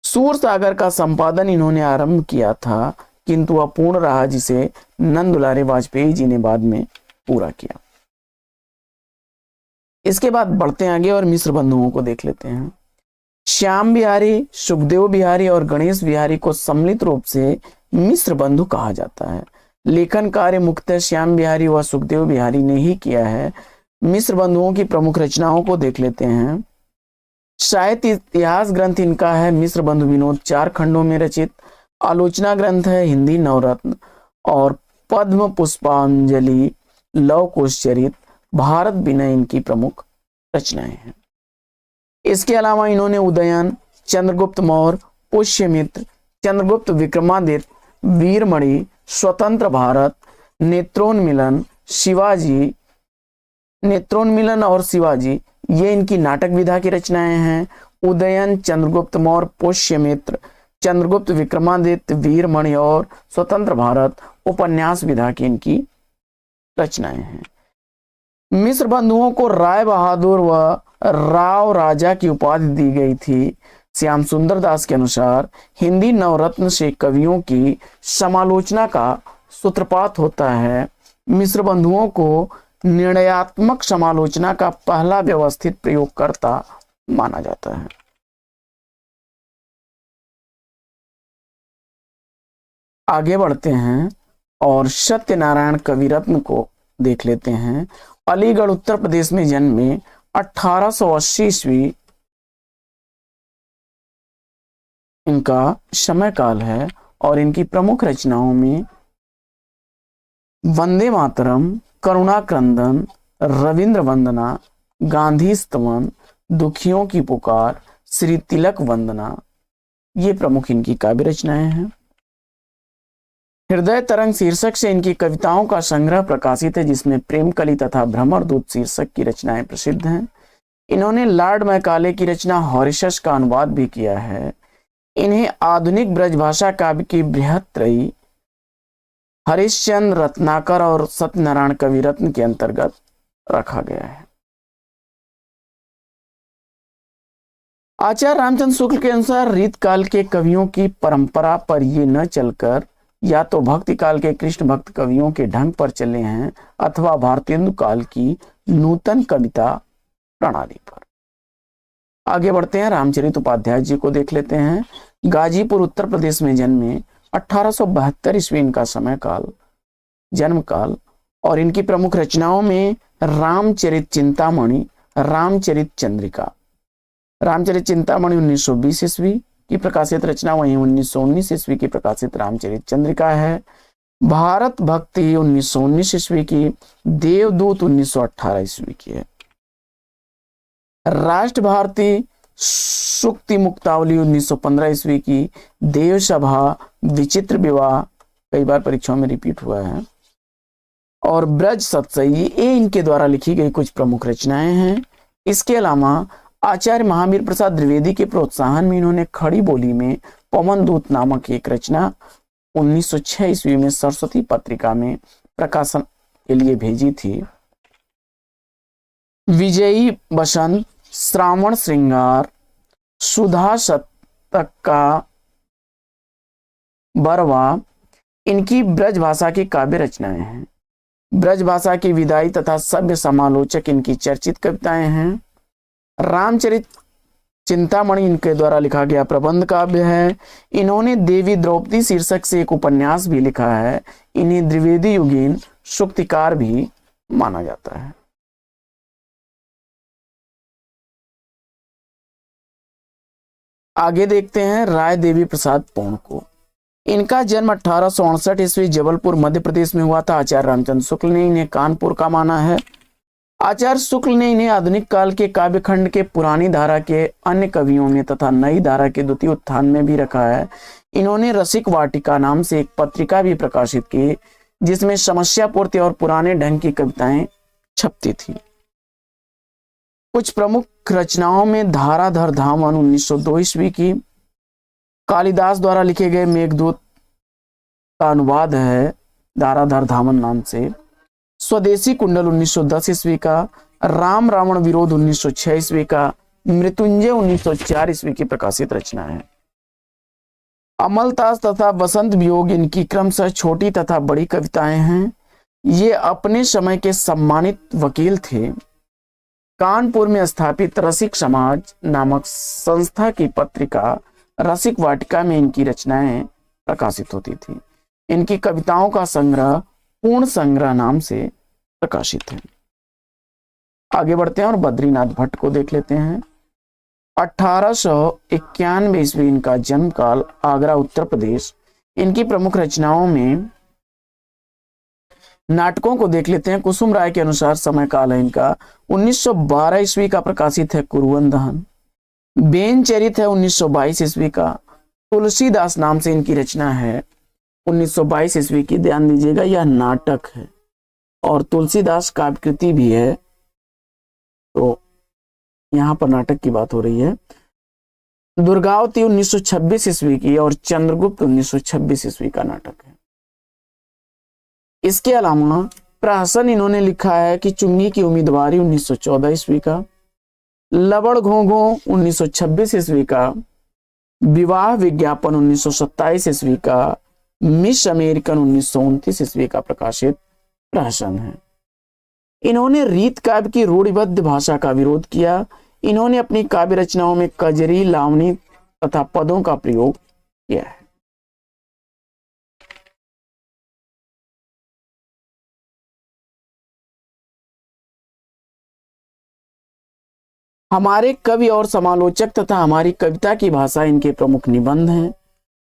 सूरसागर का संपादन इन्होंने आरंभ किया था, किंतु अपूर्ण रहा, जिसे नंद दुलारे वाजपेयी जी ने बाद में पूरा किया। इसके बाद बढ़ते हैं आगे और मिश्र बंधुओं को देख लेते हैं। श्याम बिहारी, सुखदेव बिहारी और गणेश बिहारी को सम्मिलित रूप से मिश्र बंधु कहा जाता है। लेखन कार्य मुख्यतः श्याम बिहारी व सुखदेव बिहारी ने ही किया है। मिश्र बंधुओं की प्रमुख रचनाओं को देख लेते हैं। साहित्य इतिहास ग्रंथ इनका है मिश्र बंधु विनोद, 4 खंडों में रचित। आलोचना ग्रंथ है हिंदी नवरत्न और पद्म पुष्पांजलि, लव कुश चरित, भारत विनय इनकी प्रमुख रचनाएं हैं। इसके अलावा इन्होंने उदयन, चंद्रगुप्त मौर्य, पुष्यमित्र, चंद्रगुप्त विक्रमादित्य, वीरमणि, स्वतंत्र भारत, नेत्रोन्मिलन, शिवाजी, नेत्रोन्मिलन और शिवाजी, ये इनकी नाटक विधा की रचनाएं हैं। उदयन, चंद्रगुप्त मौर्य, पुष्यमित्र, चंद्रगुप्त विक्रमादित्य, वीरमणि और स्वतंत्र भारत उपन्यास विधा की इनकी रचनाएं हैं। मिश्र बंधुओं को राय बहादुर व राव राजा की उपाधि दी गई थी। श्याम सुंदर दास के अनुसार हिंदी नवरत्न से कवियों की समालोचना का सूत्रपात होता है। मिश्र बंधुओं को निर्णयात्मक समालोचना का पहला व्यवस्थित प्रयोगकर्ता माना जाता है। आगे बढ़ते हैं और सत्यनारायण कविरत्न को देख लेते हैं। अलीगढ़ उत्तर प्रदेश में जन्मे, 1880 ईस्वी इनका समय काल है और इनकी प्रमुख रचनाओं में वंदे मातरम, करुणा क्रंदन, रविंद्र वंदना, गांधी स्तवन, दुखियों की पुकार, श्री तिलक वंदना, ये प्रमुख इनकी काव्य रचनाएं हैं। हृदय तरंग शीर्षक से इनकी कविताओं का संग्रह प्रकाशित है, जिसमें प्रेम कली तथा भ्रमर दूत शीर्षक की रचनाएं प्रसिद्ध हैं। इन्होंने लॉर्ड मैकाले की रचना हॉरिशस का अनुवाद भी किया है। इन्हें आधुनिक ब्रजभाषा काव्य की बृहत्त्रयी हरिश्चंद्र, रत्नाकर और सत्यनारायण कविरत्न के अंतर्गत रखा गया है। आचार्य रामचंद्र शुक्ल के अनुसार रीत काल के कवियों की परंपरा पर ये न चलकर या तो भक्ति काल के कृष्ण भक्त कवियों के ढंग पर चले हैं अथवा भारतेंदु काल की नूतन कविता प्रणाली पर। आगे बढ़ते हैं, रामचरित उपाध्याय जी को देख लेते हैं। गाजीपुर उत्तर प्रदेश में जन्मे, 1872 ईस्वी इनका समय काल, जन्म काल, और इनकी प्रमुख रचनाओं में रामचरित चिंतामणि, रामचरित चंद्रिका। रामचरित चिंतामणि 1920 ईस्वी की प्रकाशित रचना, वहीं 1919 ईस्वी की प्रकाशित रामचरित चंद्रिका है। भारत भक्ति 1919 ईस्वी की, देवदूत 1918 ईस्वी की है। राष्ट्र भारती सुक्ति मुक्तावली 1915 ईस्वी की, देव सभा, विचित्र विवाह, कई बार परीक्षाओं में रिपीट हुआ है, और ब्रज सत्सई, ये इनके द्वारा लिखी गई कुछ प्रमुख रचनाएं हैं। इसके अलावा आचार्य महावीर प्रसाद द्विवेदी के प्रोत्साहन में इन्होंने खड़ी बोली में पवन दूत नामक एक रचना 1906 ईस्वी में सरस्वती पत्रिका में प्रकाशन के लिए भेजी थी। विजयी बसंत, श्रावण श्रृंगार, सुधा शतक का बरवा, इनकी ब्रज भाषा की काव्य रचनाएं हैं। ब्रज भाषा की विदाई तथा सभ्य समालोचक इनकी चर्चित कविताएं हैं। रामचरित चिंतामणि इनके द्वारा लिखा गया प्रबंध काव्य है। इन्होंने देवी द्रौपदी शीर्षक से एक उपन्यास भी लिखा है। इन्हें द्विवेदी युगीन सूक्तिकार भी माना जाता है। आगे देखते हैं राय देवी प्रसाद पौंड को। इनका जन्म 1868 ईस्वी जबलपुर मध्य प्रदेश में हुआ था। आचार्य रामचंद्र शुक्ल ने इन्हें कानपुर का माना है। आचार्य शुक्ल ने इन्हें आधुनिक काल के काव्यखंड के पुरानी धारा के अन्य कवियों में तथा नई धारा के द्वितीय उत्थान में भी रखा है। इन्होंने रसिक वाटिका नाम से एक पत्रिका भी प्रकाशित की, जिसमें समस्या पूर्ति और पुराने ढंग की कविताएं छपती थी। कुछ प्रमुख रचनाओं में धाराधर धामन 1902 ईस्वी की, कालिदास द्वारा लिखे गए मेघदूत का अनुवाद है धाराधर धामन नाम से, स्वदेशी कुंडल 1910 ईस्वी का, राम रावण विरोध 1906 ईस्वी का, मृत्युंजय 1904 ईस्वी की प्रकाशित रचना है। अमलतास तथा बसंत वियोग इनकी क्रमशः छोटी तथा बड़ी कविताएं हैं। ये अपने समय के सम्मानित वकील थे। कानपुर में स्थापित रसिक समाज नामक संस्था की पत्रिका रसिक वाटिका में इनकी रचनाएं प्रकाशित होती थी। इनकी कविताओं का संग्रह पूर्ण संग्रह नाम से प्रकाशित है। आगे बढ़ते हैं और बद्रीनाथ भट्ट को देख लेते हैं। 1891 ईस्वी इनका जन्म काल, आगरा उत्तर प्रदेश। इनकी प्रमुख रचनाओं में नाटकों को देख लेते हैं। कुसुम राय के अनुसार समय काल है इनका 1912 ईस्वी का प्रकाशित है कुरुवन दहन। बेन चरित है 1922 ईस्वी का। तुलसीदास नाम से इनकी रचना है 1922 ईस्वी की। ध्यान दीजिएगा, यह नाटक है और तुलसीदास काव्यकृति भी है, तो यहां पर नाटक की बात हो रही है। दुर्गावती 1926 ईस्वी की और चंद्रगुप्त 1926 ईस्वी का नाटक है। इसके अलावा प्रहसन इन्होंने लिखा है कि चुंगी की उम्मीदवारी 1914 ईस्वी का, लबड़ घोंघो 1926 ईस्वी का, विवाह विज्ञापन 1927 ईस्वी का, मिस अमेरिकन 1929 ईस्वी का प्रकाशित प्रहसन है। इन्होंने रीत काव्य की रूढ़िबद्ध भाषा का विरोध किया। इन्होंने अपनी काव्य रचनाओं में कजरी, लावनी तथा पदों का प्रयोग किया है। हमारे कवि और समालोचक तथा हमारी कविता की भाषा इनके प्रमुख निबंध हैं।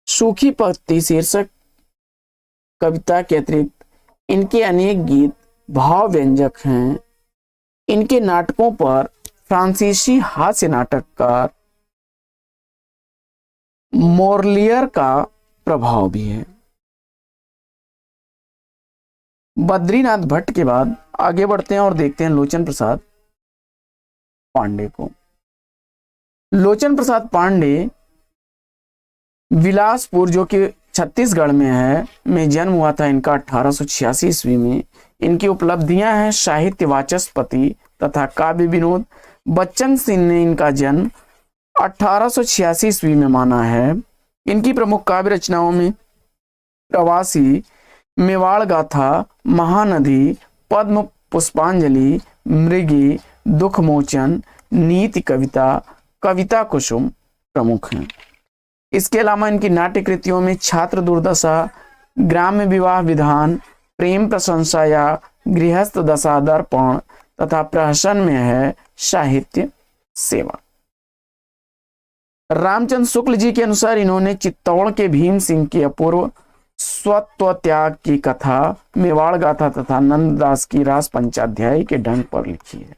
सूखी पत्ती शीर्षक कविता के अतिरिक्त इनके अनेक गीत भाव व्यंजक हैं। इनके नाटकों पर फ्रांसीसी हास्य नाटककार मोरलियर का प्रभाव भी है। बद्रीनाथ भट्ट के बाद आगे बढ़ते हैं और देखते हैं लोचन प्रसाद पांडे को। लोचन प्रसाद पांडे बिलासपुर, जो कि छत्तीसगढ़ में है, में जन्म हुआ था इनका 1886 ईस्वी में। इनकी उपलब्धियां हैं साहित्य वाचस्पति तथा काव्य विनोद। बच्चन सिंह ने इनका जन्म 1886 ईस्वी में माना है। इनकी प्रमुख काव्य रचनाओं में प्रवासी, मेवाड़ गाथा, महानदी, पद्म पुष्पांजलि, मृगी, दुख मोचन, नीति कविता, कविता कुसुम प्रमुख हैं। इसके अलावा इनकी नाट्य कृतियों में छात्र दुर्दशा, ग्राम्य विवाह विधान, प्रेम प्रशंसा या गृहस्थ दशा दर्पण तथा प्रहसन में है साहित्य सेवा। रामचंद्र शुक्ल जी के अनुसार इन्होंने चित्तौड़ के भीम सिंह के अपूर्व स्वत्व त्याग की कथा, मेवाड़ गाथा तथा नंददास की रास पंचाध्याय के ढंग पर लिखी है।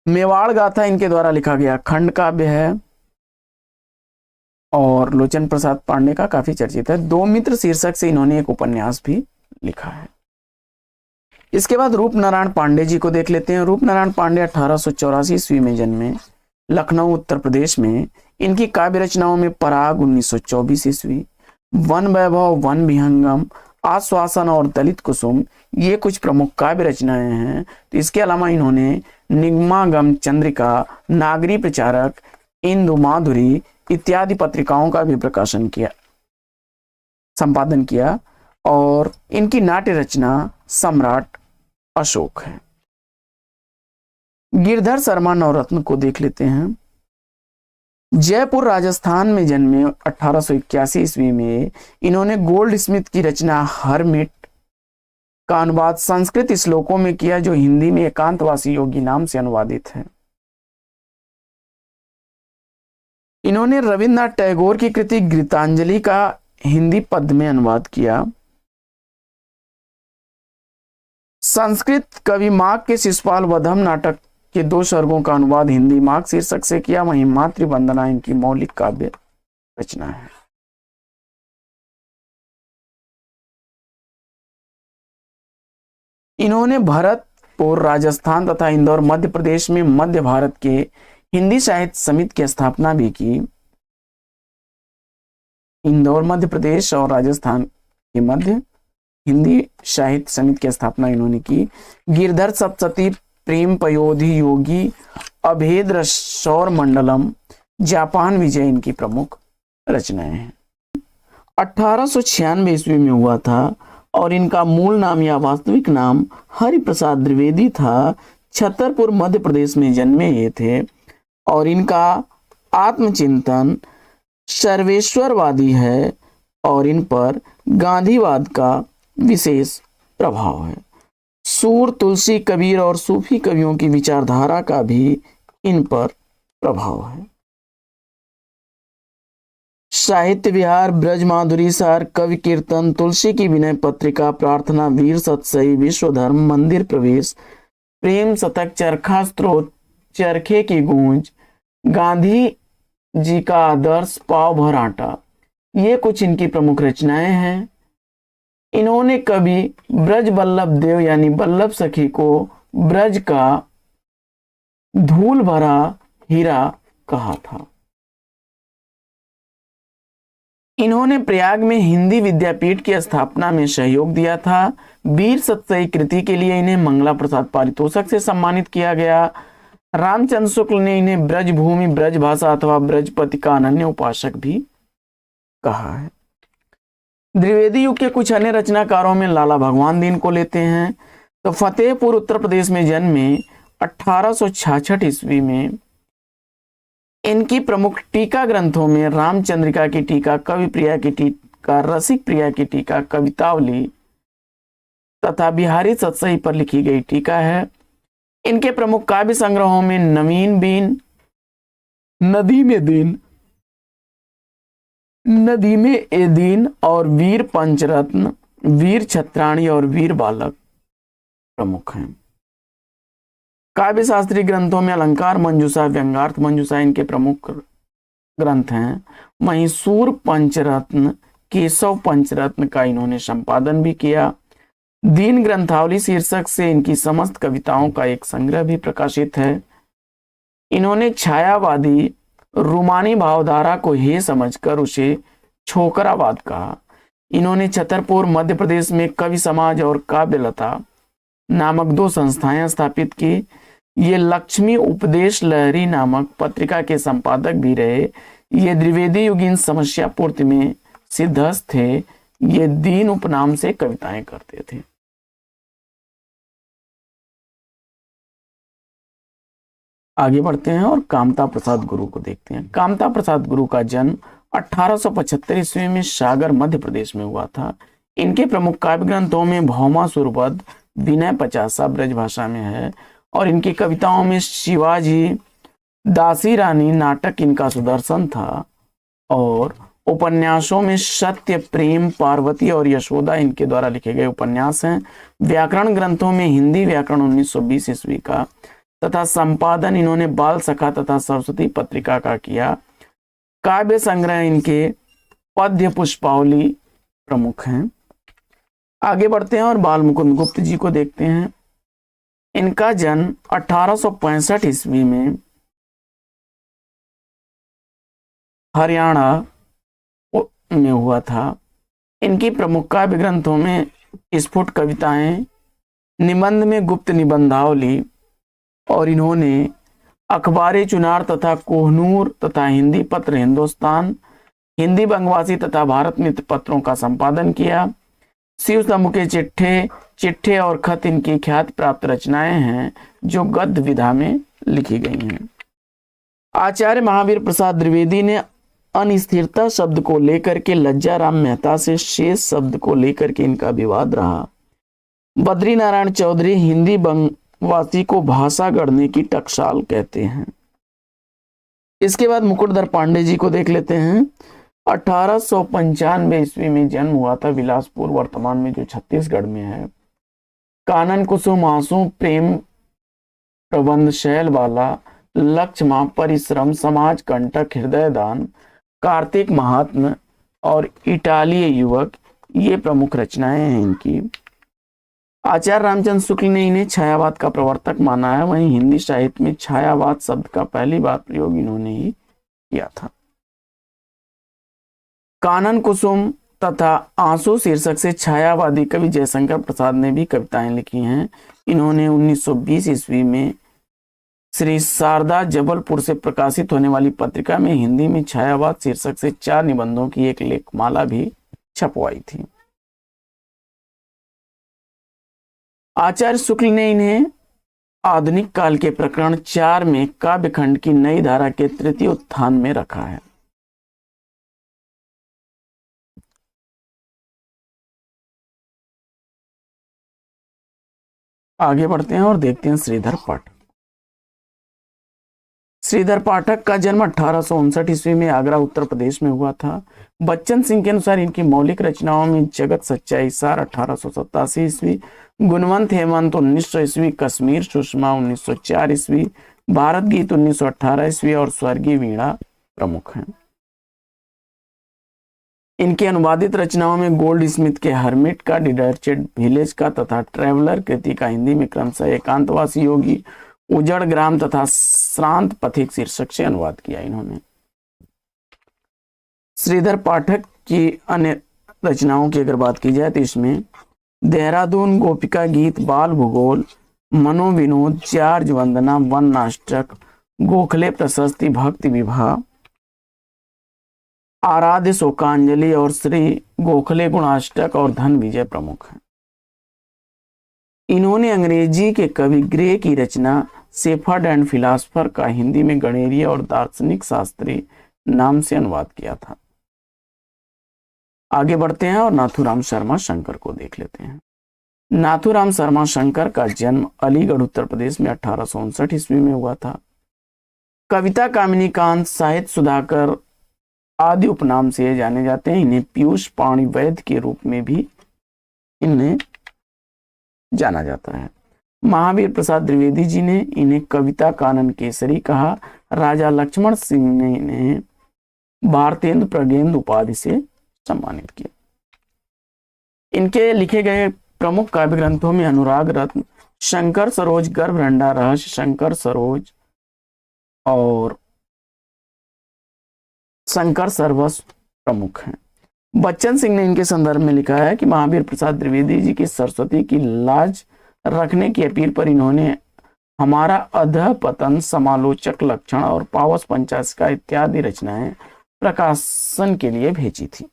मेवाड़ गाथा इनके द्वारा लिखा गया खंड काव्य है और लोचन प्रसाद पांडे का काफी चर्चित है। दो मित्र शीर्षक से इन्होंने एक उपन्यास भी लिखा है। इसके बाद रूप नारायण पांडे जी को देख लेते हैं। रूप नारायण पांडे 1884 ईस्वी में जन्मे, लखनऊ उत्तर प्रदेश में। इनकी काव्य रचनाओं में पराग 1924 ईस्वी, वन वैभव, वन विहंगम, आश्वासन और दलित कुसुम, ये कुछ प्रमुख काव्य रचनाएं हैं। तो इसके अलावा इन्होंने निगमागम चंद्रिका, नागरी प्रचारक, इंदु माधुरी इत्यादि पत्रिकाओं का भी प्रकाशन किया, संपादन किया। और इनकी नाट्य रचना सम्राट अशोक है। गिरधर शर्मा नवरत्न को देख लेते हैं। जयपुर राजस्थान में जन्मे 1881 ईस्वी में। इन्होंने गोल्ड स्मिथ की रचना हरमिट का अनुवाद संस्कृत श्लोकों में किया, जो हिंदी में एकांतवासी योगी नाम से अनुवादित है। इन्होंने रविन्द्रनाथ टैगोर की कृति गीतांजलि का हिंदी पद में अनुवाद किया। संस्कृत कवि माघ के शिशुपाल वधम नाटक के 2 सर्गों का अनुवाद हिंदी माघ शीर्षक से किया। वहीं मातृवंदना इनकी मौलिक काव्य रचना है। इन्होंने भरतपुर राजस्थान तथा इंदौर मध्य प्रदेश में मध्य भारत के हिंदी साहित्य समिति की स्थापना भी की। इंदौर मध्य प्रदेश और राजस्थान के मध्य हिंदी साहित्य समिति की स्थापना इन्होंने की। गिरधर सप्तशती, प्रेम पयोधि योगी, अभेद रसौर मंडलम, जापान विजय इनकी प्रमुख रचनाएं हैं। 1896 ईस्वी में हुआ था और इनका मूल नाम या वास्तविक नाम हरिप्रसाद द्विवेदी था। छतरपुर मध्य प्रदेश में जन्मे ये थे और इनका आत्मचिंतन सर्वेश्वरवादी है और इन पर गांधीवाद का विशेष प्रभाव है। सूर, तुलसी, कबीर और सूफी कवियों की विचारधारा का भी इन पर प्रभाव है। साहित्य विहार, ब्रज माधुरी सार, कवि कीर्तन, तुलसी की विनय पत्रिका, प्रार्थना, वीर सतसई, विश्व धर्म, मंदिर प्रवेश, प्रेम शतक, चरखा स्त्रोत, चरखे की गूंज, गांधी जी का आदर्श, पाव भर आटा, ये कुछ इनकी प्रमुख रचनाएं हैं। इन्होंने कवि ब्रज वल्लभ देव यानी वल्लभ सखी को ब्रज का धूल भरा हीरा कहा था। इन्होंने प्रयाग में हिंदी विद्यापीठ की स्थापना में सहयोग दिया था। वीर सतसई कृति के लिए इन्हें मंगला प्रसाद पारितोषक से सम्मानित किया गया। रामचंद्र शुक्ल ने इन्हें ब्रजभूमि, ब्रज भाषा अथवा ब्रजपति का अनन्य उपासक भी कहा है। द्विवेदी युग के कुछ अन्य रचनाकारों में लाला भगवान दीन को लेते हैं। तो फतेहपुर उत्तर प्रदेश में जन्मे 1866 ईस्वी में। इनकी प्रमुख टीका ग्रंथों में रामचंद्रिका की टीका, कवि प्रिया की टीका, रसिक प्रिया की टीका, कवितावली तथा बिहारी सतसई पर लिखी गई टीका है। इनके प्रमुख काव्य संग्रहों में नवीन बीन, नदी में दीन, नदी में ए दीन और वीर पंचरत्न, वीर छत्राणी और वीर बालक प्रमुख हैं। काव्य शास्त्रीय ग्रंथों में अलंकार मंजूषा, व्यंगार्थ मंजूषा इनके प्रमुख ग्रंथ हैं। वहीं सूर पंचरत्न, केशव पंचरत्न का इन्होंने संपादन भी किया। दीन ग्रंथावली शीर्षक से इनकी समस्त कविताओं का एक संग्रह भी प्रकाशित है। इन्होंने छायावादी रूमानी भावधारा को हे समझकर उसे छोकरावाद कहा। इन्होंने छतरपुर मध्य प्रदेश में कवि समाज और काव्यलता नामक 2 संस्थाएं स्थापित की। ये लक्ष्मी उपदेश लहरी नामक पत्रिका के संपादक भी रहे। ये द्विवेदी युगीन समस्या पूर्ति में सिद्धहस्त थे। ये दीन उपनाम से कविताएं करते थे। आगे बढ़ते हैं और कामता प्रसाद गुरु को देखते हैं। कामता प्रसाद गुरु का जन्म 1875 ईस्वी में सागर मध्य प्रदेश में हुआ था। इनके प्रमुख काव्य ग्रंथों में भौमा सुरपद, विनय पचासा ब्रज भाषा में है और इनकी कविताओं में शिवाजी, दासी रानी नाटक इनका सुदर्शन था और उपन्यासों में सत्य, प्रेम, पार्वती और यशोदा इनके द्वारा लिखे गए उपन्यास हैं। व्याकरण ग्रंथों में हिंदी व्याकरण 1920 ईस्वी का तथा संपादन इन्होंने बाल सखा तथा सरस्वती पत्रिका का किया। काव्य संग्रह इनके पद्य पुष्पावली प्रमुख हैं। आगे बढ़ते हैं और बाल मुकुंद गुप्त जी को देखते हैं। इनका जन्म 1865 ईस्वी में हरियाणा में हुआ था। इनकी प्रमुख काव्य ग्रंथों में स्फुट कविताएं, निबंध में गुप्त निबंधावली और इन्होंने अखबारी चुनार तथा कोहनूर तथा हिंदी पत्र हिंदुस्तान, हिंदी बंगवासी तथा भारत मित्र पत्रों का संपादन किया। शिव शंभु के चिट्ठे और खत इनकी ख्याति प्राप्त रचनाएं हैं जो गद्य विधा में लिखी गई हैं। आचार्य महावीर प्रसाद द्विवेदी ने अनिस्थिरता शब्द को लेकर के लज्जाराम मेहता से शेष शब्द को लेकर के इनका विवाद रहा। बद्री नारायण चौधरी हिंदी बंगवासी को भाषा गढ़ने की टकसाल कहते हैं। इसके बाद मुकुटधर पांडे जी को देख लेते हैं। 1895 ईस्वी में जन्म हुआ था बिलासपुर, वर्तमान में जो छत्तीसगढ़ में है। कानन कुसुम आंसू, प्रेम प्रबंध, शैलबाला, लक्ष्मा, परिश्रम, समाज कंटक, हृदय दान, कार्तिक महात्म और इटालिय युवक ये प्रमुख रचनाएं हैं इनकी। आचार्य रामचंद्र शुक्ल ने इन्हें छायावाद का प्रवर्तक माना है। वहीं हिंदी साहित्य में छायावाद शब्द का पहली बार प्रयोग इन्होंने ही किया था। कानन कुसुम तथा आंसू शीर्षक से छायावादी कवि जयशंकर प्रसाद ने भी कविताएं लिखी हैं। इन्होंने 1920 ईस्वी में श्री शारदा जबलपुर से प्रकाशित होने वाली पत्रिका में हिंदी में छायावाद शीर्षक से 4 निबंधों की एक लेखमाला भी छपवाई थी। आचार्य शुक्ल ने इन्हें आधुनिक काल के प्रकरण 4 में काव्यखंड की नई धारा के तृतीय उत्थान में रखा है। आगे बढ़ते हैं और देखते हैं श्रीधर पट। श्रीधर पाठक का जन्म 1859 ईस्वी में आगरा उत्तर प्रदेश में हुआ था। बच्चन सिंह के अनुसार इनकी मौलिक रचनाओं में जगत सच्चाई सार 1887 ईस्वी, गुणवंत हेमंत 1900 ईस्वी, कश्मीर सुषमा 1904 ईस्वी, भारत गीत 1918 ईस्वी और स्वर्गीय वीणा प्रमुख हैं। इनकी अनुवादित रचनाओं में गोल्ड स्मिथ के हर्मिट का, डिडर्चेट विलेज का तथा ट्रेवलर कृति का हिंदी में क्रमशः एकांतवासी योगी, उजड़ ग्राम तथा श्रांत पथिक शीर्षक से अनुवाद किया इन्होंने। श्रीधर पाठक की अन्य रचनाओं की अगर बात की जाए तो इसमें देहरादून गोपिका गीत, बाल भूगोल, मनोविनोद, चार्ज वंदना, वन नाटक, गोखले प्रशस्ति, भक्ति विवाह, आराध्य शोकांजलि और श्री गोखले गुणाष्टक और धन विजय प्रमुख हैं। इन्होंने अंग्रेजी के कवि ग्रे की रचना शेफर्ड एंड फिलासफर का हिंदी में गणेरिय और दार्शनिक शास्त्री नाम से अनुवाद किया था। आगे बढ़ते हैं और नाथूराम शर्मा शंकर को देख लेते हैं। नाथूराम शर्मा शंकर का जन्म अलीगढ़ उत्तर प्रदेश में 1859 ईस्वी में हुआ था। कविता कामिनी कांत, साहित्य सुधाकर आदि उपनाम से जाने जाते हैं। इन्हें पीयूष पाणी वैद्य के रूप में भी इन्हें जाना जाता है। महावीर प्रसाद द्विवेदी जी ने इन्हें कविता कानन केसरी कहा। राजा लक्ष्मण सिंह ने इन्हें भारतेंद्र प्रगेंद्र उपाधि से सम्मानित किया। इनके लिखे गए प्रमुख काव्य ग्रंथों में अनुराग रत्न, शंकर सरोज, गर्भरंडा रहस्य, शंकर सरोज और शंकर सरवस प्रमुख हैं। बच्चन सिंह ने इनके संदर्भ में लिखा है कि महावीर प्रसाद द्विवेदी जी की सरस्वती की लाज रखने की अपील पर इन्होंने हमारा अधः पतन, समालोचक लक्षण और पावस पंचाशिका इत्यादि रचनाएं प्रकाशन के लिए भेजी थी।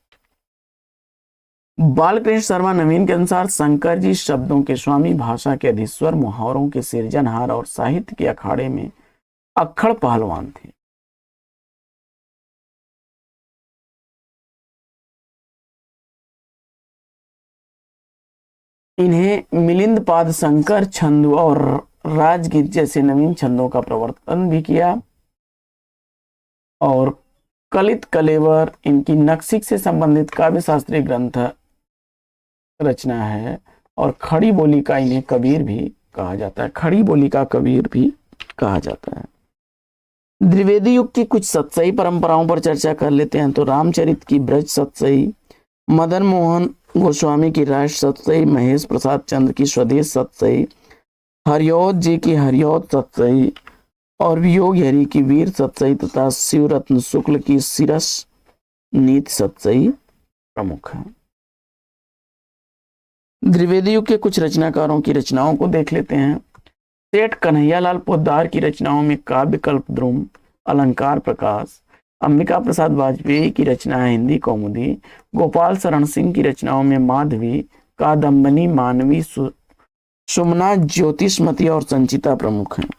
बालकृष्ण शर्मा नवीन के अनुसार शंकर जी शब्दों के स्वामी, भाषा के अधीश्वर, मुहावरों के सिरजनहार और साहित्य के अखाड़े में अक्खड़ पहलवान थे। इन्हें मिलिंद पाद शंकर छंदों और राजगीत जैसे नवीन छंदों का प्रवर्तन भी किया और कलित कलेवर इनकी नक्सिक से संबंधित काव्य शास्त्रीय ग्रंथ रचना है और खड़ी बोली का इन्हें कबीर भी कहा जाता है। खड़ी बोली का कबीर भी कहा जाता है। द्विवेदी युग की कुछ सतसई परंपराओं पर चर्चा कर लेते हैं। तो रामचरित की ब्रज सतसई, मदन मोहन गोस्वामी की राष्ट्र सतसई, महेश प्रसाद चंद्र की स्वदेश सतसई, हरिऔध जी की हरिऔध सतसई और वियोग हरि की वीर सतसई तथा शिवरत्न शुक्ल की सिरस नीति सतसई प्रमुख है। द्विवेदी युग के कुछ रचनाकारों की रचनाओं को देख लेते हैं। सेठ कन्हैयालाल पोद्दार की रचनाओं में काव्य कल्पद्रुम, अलंकार प्रकाश, अंबिका प्रसाद वाजपेयी की रचना है हिंदी कौमुदी, गोपाल शरण सिंह की रचनाओं में माधवी, कादम्बनी, मानवी, सुमना, ज्योतिषमती और संचिता प्रमुख हैं।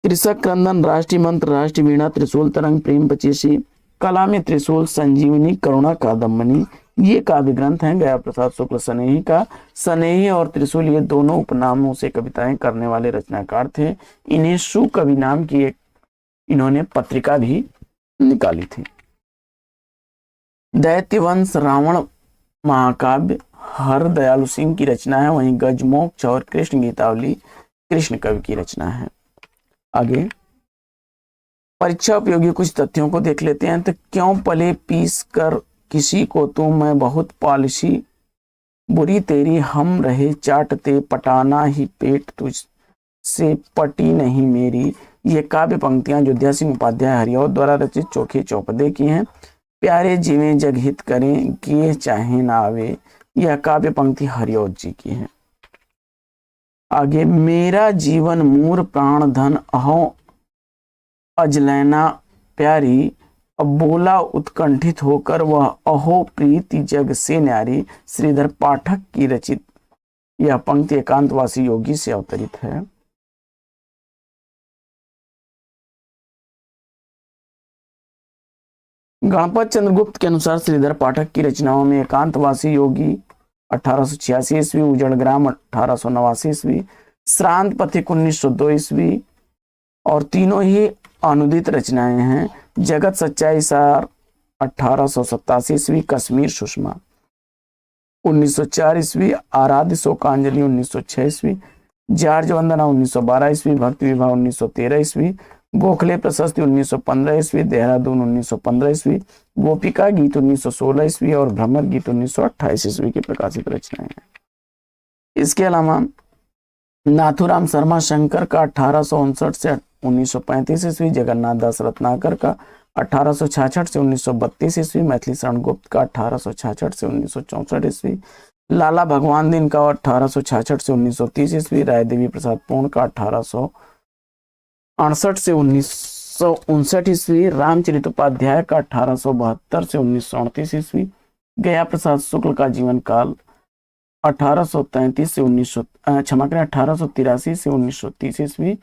कृषक क्रंदन, राष्ट्रीय मंत्र, राष्ट्रीय वीणा, त्रिशूल तरंग, प्रेम पचीसी, कला में त्रिशूल, संजीवनी, करुणा, कादम्बनी ये काव्य ग्रंथ हैं। गया प्रसाद शुक्ल स्नेही का स्नेही और त्रिशूल ये दोनों उपनामों से कविताएं करने वाले रचनाकार थे। इन्हें सुकवि नाम की एक इन्होंने पत्रिका भी निकाली थी। दैत्यवंश, रावण महाकाव्य हर दयालु सिंह की रचना है। वहीं गजमोक्ष और कृष्ण गीतावली कृष्ण कवि की रचना है। आगे परीक्षा उपयोगी कुछ तथ्यों को देख लेते हैं। तो क्यों पले पीस कर किसी को तू, मैं बहुत पालिशी, बुरी तेरी हम रहे चाटते, पटाना ही पेट तुझ से पटी नहीं मेरी। ये काव्य पंक्तियां अयोध्या सिंह उपाध्याय हरिऔध द्वारा रचित चोखे चौपदे की हैं। प्यारे जीवें जग हित करें, किए चाहे ना आवे, यह काव्य पंक्ति हरिऔध जी की है। आगे मेरा जीवन मूर प्राण धन अहो अजलैना प्यारी, अब बोला उत्कंठित होकर वह अहो प्रीति जग से न्यारी। श्रीधर पाठक की रचित यह पंक्ति एकांतवासी योगी से अवतरित है। गणपत चंद्रगुप्त के अनुसार श्रीधर पाठक की रचनाओं में एकांतवासी योगी 1886 ईस्वी, उजड़ ग्राम 1889 ईस्वी, श्रांत पथिक 1902 ईस्वी, और तीनों ही अनुदित रचनाएं हैं। जगत सच्चाई सार 1887 ईस्वी, कश्मीर सुषमा 1904 ईस्वी, आराध्य शोकांजलि 1906 ईस्वी, जार्ज वंदना 1912 ईस्वी, भक्ति विवाह 1913 ईस्वी, गोखले प्रशस्ति 1915 ईस्वी, देहरादून 1915 ईस्वी, गोपिका गीत 1916 ईस्वी और भ्रमर गीत 1928 ईस्वी की प्रकाशित रचनाएं हैं। इसके अलावा नाथुराम शर्मा शंकर का 1859 से 1935 ईस्वी, जगन्नाथ दास रत्नाकर का 1866 से 1932 ईस्वी, मैथिली शरण गुप्त का 1866 से 1964 ईस्वी, लाला भगवान दिन का 1866 से 1930 ईस्वी, राय देवी प्रसाद पूर्ण का 1868 से 1959 ईस्वी, रामचरित उपाध्याय का 1872 से 1938 ईस्वी, गया प्रसाद शुक्ल का जीवन काल 1833 से 1883 से 1930 ईस्वी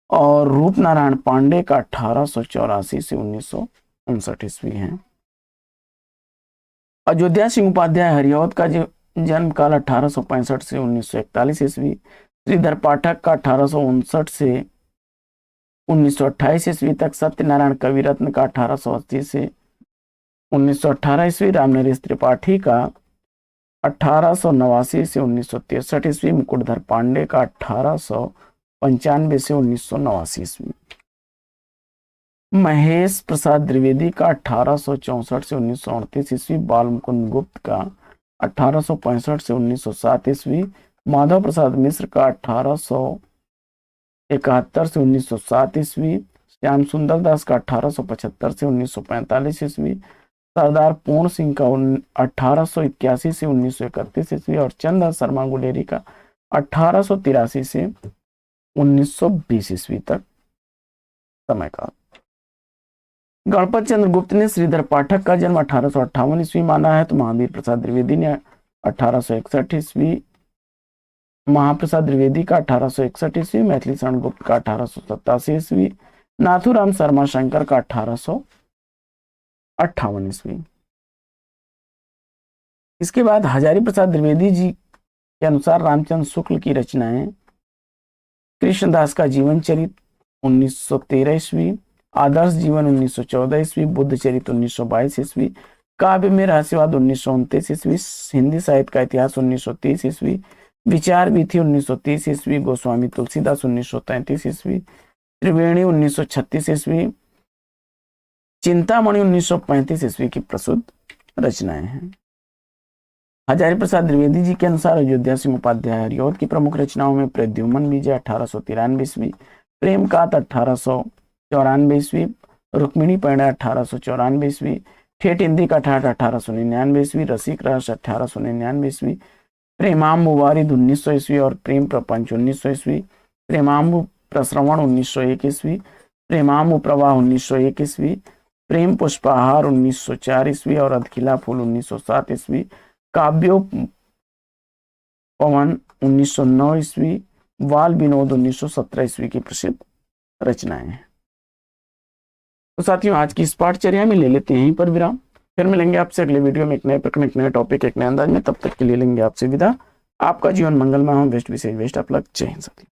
और रूप नारायण पांडे का 1884 से 1959 ईस्वी है। अयोध्या सिंह उपाध्याय हरिऔध का जन्म काल 1865 से 1941 ईस्वी, श्रीधर पाठक का 1859 से 1928 ईस्वी तक, सत्यनारायण कविरत्न का 1880 से 1918 ईस्वी, रामनरेश त्रिपाठी का 1889 से 1963 ईस्वी, मुकुटधर पांडे का 1895 से 1989 ईस्वी, महेश प्रसाद द्विवेदी का 1864 से 1938 ईस्वी, बाल मुकुंद गुप्त का 1865 से 1907 ईस्वी, माधव प्रसाद मिश्र का 1871 से 1907 ईस्वी, श्याम सुंदर दास का 1875 से 1945 ईस्वी, सरदार पूर्ण सिंह का 1881 से 1931 ईस्वी और चंद्र शर्मा गुलेरी का 1883 से 1920 ईस्वी तक समय काल। गणपत चंद्र गुप्त ने श्रीधर पाठक का जन्म 1858 ईस्वी माना है, तो महावीर प्रसाद द्विवेदी ने 1861 ईस्वी, महाप्रसाद द्विवेदी का 1861 ईस्वी, मैथिली शरण गुप्त का 1887 ईस्वी, नाथुराम शर्मा शंकर का 1858 ईस्वी। इसके बाद हजारी प्रसाद द्विवेदी जी के अनुसार रामचंद्र शुक्ल की रचनाएं, कृष्णदास का जीवन चरित 1913 ईस्वी, आदर्श जीवन 1914 ईस्वी, बुद्ध चरित 1922 ईस्वी, काव्य में रहस्यवाद 1929 ईस्वी, हिंदी साहित्य का इतिहास 1930 ईस्वी, विचार विधि 1930 ईस्वी, गोस्वामी तुलसीदास 1933 ईस्वी, त्रिवेणी 1936 ईस्वी, चिंतामणि 1935 ईस्वी की प्रसिद्ध रचनाएं हैं। हजारी प्रसाद द्विवेदी जी के अनुसार अयोध्या सिंह उपाध्याय हरिऔध की प्रमुख रचनाओं में प्रद्युम्न विजय 1893 ईस्वी, प्रेम कात 1894 ईस्वी, रुक्मिणी परिणय 1894 ईस्वी, ठेठ हिंदी का ठाठ 1899 ईस्वी, रसिक रस 1899 ईस्वी, प्रेमाम्बु वारिद 1900 ईस्वी और प्रेम प्रपंच 1900 ईस्वी, प्रेमाम्बु प्रश्रवण 1901 ईस्वी, प्रेमाम्बु प्रवाह 1901 ईस्वी, प्रेम पुष्पहार 1904 ईस्वी और अधखिला फूल 1907 ईस्वी, काव्यो पवन 1909 ईस्वी, वाल विनोद 1917 ईस्वी की प्रसिद्ध रचनाएं हैं। तो साथियों, आज की इस पाठचर्या में ले लेते हैं यहीं पर विराम। फिर मिलेंगे आपसे अगले वीडियो में एक नए प्रकरण, एक नए टॉपिक, एक नए अंदाज में। तब तक के लिए लेंगे आपसे विदा। आपका जीवन मंगलमय हो। बेस्ट विशेष बेस्ट ऑफ लक। जय हिंद साथियों।